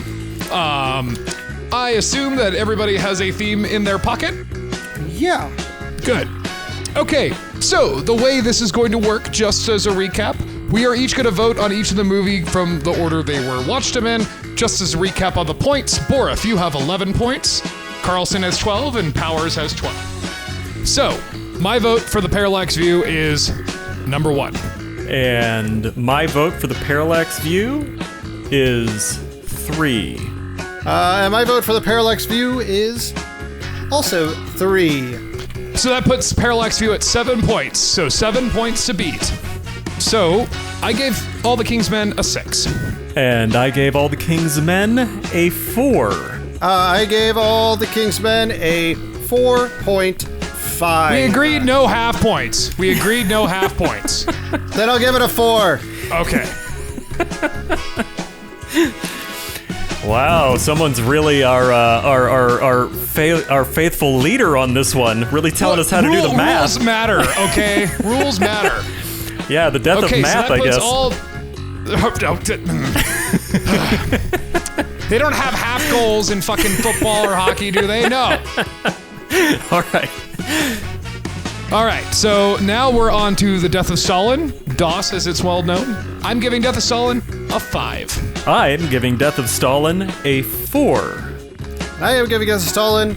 I assume that everybody has a theme in their pocket? Yeah. Good. Okay, so the way this is going to work, just as a recap, we are each going to vote on each of the movie from the order they were watched them in. Just as a recap on the points, Borif, you have 11 points, Carlson has 12, and Powers has 12. So, my vote for the Parallax View is number 1. And my vote for the Parallax View is 3. And my vote for the Parallax View is also 3. So that puts Parallax View at 7 points. So 7 points to beat. So I gave All the King's Men a 6. And I gave All the King's Men a 4. I gave All the King's Men a 4.5. We agreed no half points. Then I'll give it a 4. Okay. Wow, someone's really our faithful leader on this one, really telling us how to do the math. Rules matter, okay? Rules matter. Yeah, the death of math, I guess. They don't have half goals in fucking football or hockey, do they? No. All right, so now we're on to the Death of Stalin, DOS as it's well known. I'm giving Death of Stalin a 5. I am giving Death of Stalin a 4. I am giving Death of Stalin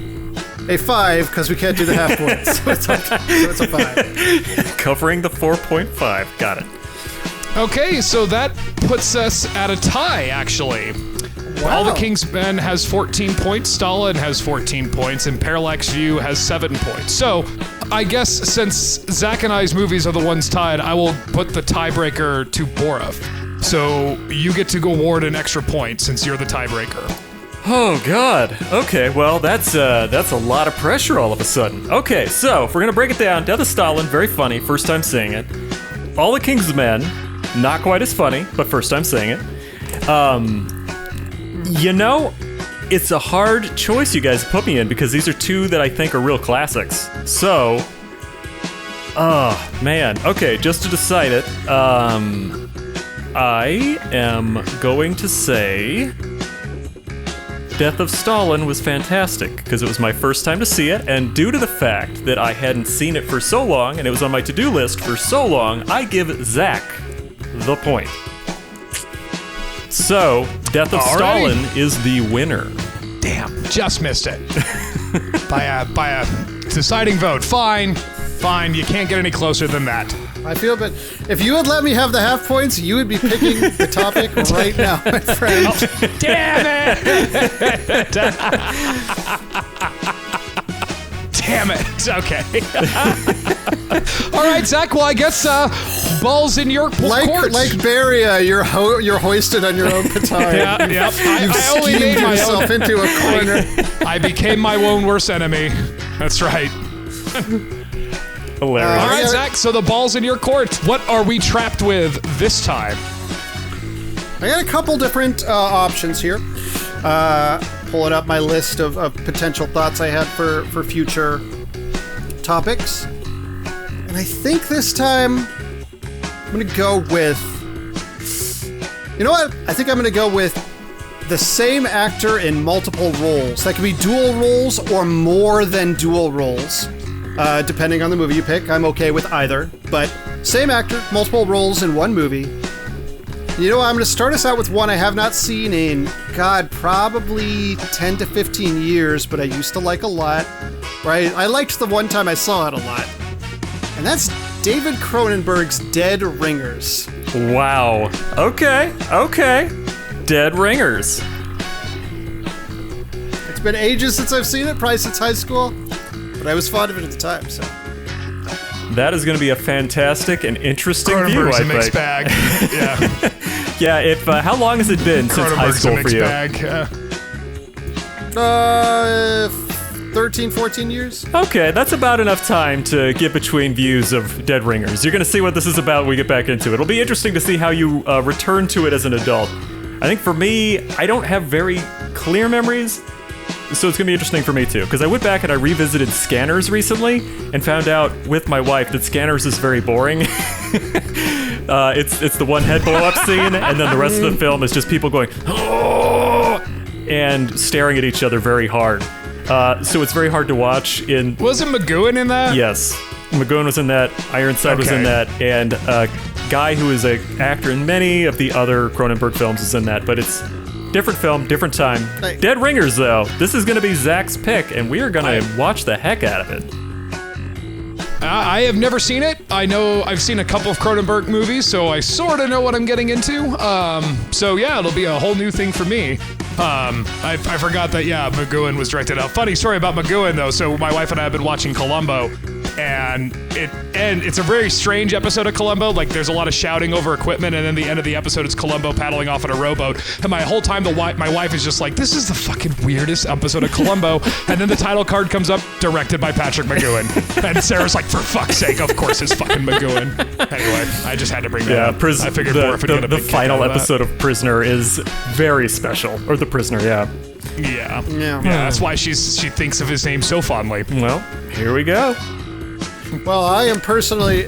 a 5 because we can't do the half points. So it's a 5. Covering the 4.5. Got it. Okay, so that puts us at a tie, actually. Wow. All the King's Men has 14 points, Stalin has 14 points, and Parallax View has 7 points. So, I guess since Zach and I's movies are the ones tied, I will put the tiebreaker to Borif. So, you get to award an extra point since you're the tiebreaker. Oh, God. Okay, well, that's a lot of pressure all of a sudden. Okay, so, if we're gonna break it down, Death of Stalin, very funny, first time seeing it. All the King's Men, not quite as funny, but first time seeing it. You know, it's a hard choice you guys put me in because these are two that I think are real classics. So, man. Okay, just to decide it, I am going to say Death of Stalin was fantastic because it was my first time to see it, and due to the fact that I hadn't seen it for so long and it was on my to-do list for so long, I give Zach the point. So, Death of Stalin is the winner. Damn, just missed it. by a deciding vote. Fine. You can't get any closer than that. I feel, but if you had let me have the half points, you would be picking the topic right now, my friend. Oh, damn it! Damn it. Okay. All right, Zach. Well, I guess balls in your court. Like Beria, you're hoisted on your own petard. Yep. You've schemed yourself into a corner. I became my own worst enemy. That's right. Hilarious. All right, Zach. So the ball's in your court. What are we trapped with this time? I got a couple different options here. Pulling up my list of potential thoughts I had for future topics. And I think this time I'm going to go with... You know what? I think I'm going to go with the same actor in multiple roles. That could be dual roles or more than dual roles. Depending on the movie you pick, I'm okay with either. But same actor, multiple roles in one movie. You know what? I'm going to start us out with one I have not seen in, God, probably 10 to 15 years, but I used to like a lot. Right? I liked the one time I saw it a lot. And that's David Cronenberg's Dead Ringers. Wow. Okay. Dead Ringers. It's been ages since I've seen it, probably since high school. But I was fond of it at the time, so... That is going to be a fantastic and interesting view, I think. Mixed bag. Yeah. Yeah. How long has it been since high school for you? Bag. 13, 14 years. Okay, that's about enough time to get between views of Dead Ringers. You're going to see what this is about when we get back into it. It'll be interesting to see how you return to it as an adult. I think for me, I don't have very clear memories. So it's going to be interesting for me, too, because I went back and I revisited Scanners recently and found out with my wife that Scanners is very boring. It's the one head blow-up scene, and then the rest of the film is just people going, oh, and staring at each other very hard. So it's very hard to watch. Wasn't McGowan in that? Yes. McGowan was in that, Ironside was in that, and a guy who is an actor in many of the other Cronenberg films is in that, but it's... different film, different time. Hey. Dead Ringers, though. This is going to be Zach's pick, and we are going to watch the heck out of it. I have never seen it. I know I've seen a couple of Cronenberg movies, so I sort of know what I'm getting into. So yeah, it'll be a whole new thing for me. I forgot that, McGowan was directed out. Funny story about McGowan, though. So my wife and I have been watching Columbo, and it's a very strange episode of Columbo. Like, there's a lot of shouting over equipment, and then the end of the episode, it's Columbo paddling off in a rowboat. And my whole time, my wife is just like, this is the fucking weirdest episode of Columbo. And then the title card comes up, directed by Patrick McGowan. And Sarah's like, for fuck's sake, of course it's fucking McGowan. Anyway, I just had to bring that up. I figured Borf would get a big the final episode of Prisoner is very special. Or The Prisoner, yeah. Yeah. That's why she thinks of his name so fondly. Well, here we go. Well, I am personally,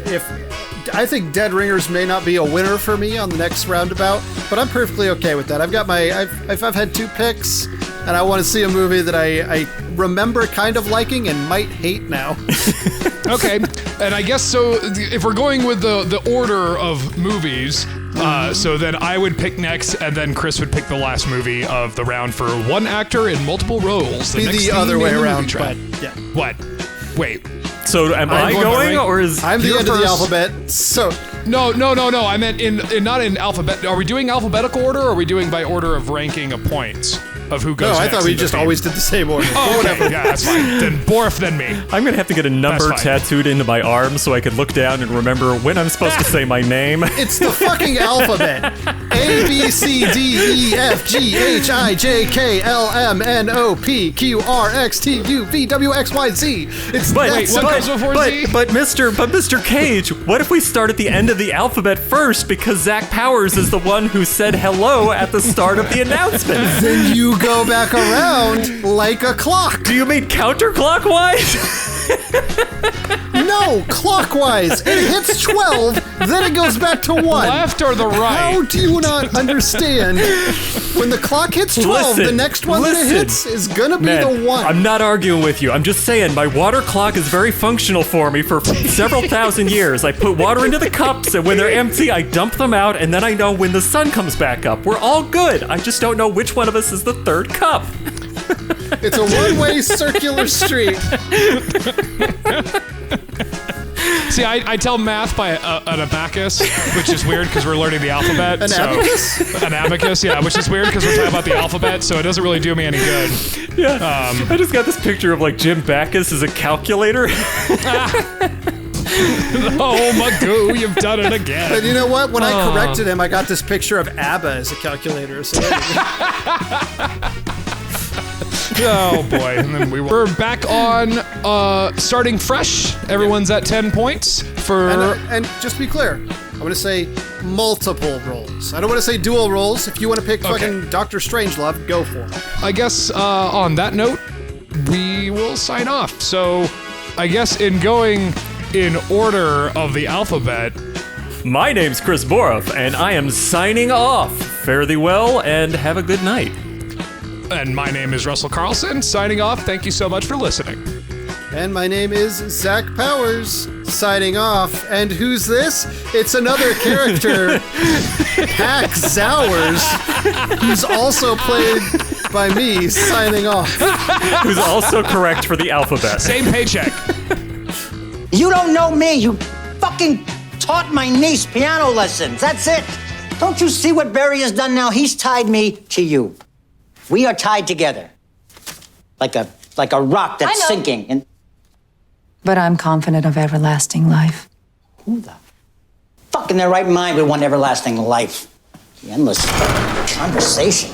I think Dead Ringers may not be a winner for me on the next roundabout, but I'm perfectly okay with that. I've had two picks, and I want to see a movie that I remember kind of liking and might hate now. Okay, and I guess so. If we're going with the order of movies, so then I would pick next, and then Chris would pick the last movie of the round for one actor in multiple roles. Be the other way around, but yeah. What? Wait. So am I going, or is I'm the end of the alphabet? So no. I meant not in alphabet. Are we doing alphabetical order, or are we doing by order of ranking of points of who goes? No, I next thought we just always did the same order. Oh, whatever. Yeah, that's fine. Then Borf, then me. I'm gonna have to get a number tattooed into my arm so I can look down and remember when I'm supposed to say my name. It's the fucking alphabet. A B C D E F G H I J K L M N O P Q R X T U V W X Y Z. It's what comes before Z? But Mr. Cage, what if we start at the end of the alphabet first, because Zach Powers is the one who said hello at the start of the announcement? Then you go back around like a clock. Do you mean counterclockwise? No, clockwise. It hits 12, then it goes back to 1. Left or the right? How do you not understand? When the clock hits 12, the next one that it hits is gonna be the 1. I'm not arguing with you. I'm just saying my water clock is very functional for me for several thousand years. I put water into the cups, and when they're empty, I dump them out, and then I know when the sun comes back up. We're all good. I just don't know which one of us is the third cup. It's a one-way circular street. See, I tell math by an abacus, which is weird because we're learning the alphabet. Abacus? An abacus, yeah, which is weird because we're talking about the alphabet, so it doesn't really do me any good. Yeah. I just got this picture of like Jim Backus as a calculator. Oh, Magoo, you've done it again. And you know what? When I corrected him, I got this picture of ABBA as a calculator. So oh boy, and then we're back on starting fresh. Everyone's at 10 points for and just to be clear, I'm gonna say multiple roles. I don't want to say dual roles. If you want to pick fucking Doctor Strangelove, go for it. I guess on that note, we will sign off. So I guess in going in order of the alphabet, my name's Chris Boroff, and I am signing off. Fare thee well, and have a good night. And my name is Russell Carlson, signing off. Thank you so much for listening. And my name is Zach Powers, signing off. And who's this? It's another character, Hack Zowers, who's also played by me, signing off. Who's also correct for the alphabet. Same paycheck. You don't know me. You fucking taught my niece piano lessons. That's it. Don't you see what Barry has done now? He's tied me to you. We are tied together. Like a rock that's sinking. And but I'm confident of everlasting life. who the fuck in their right mind would want everlasting life? The endless conversation.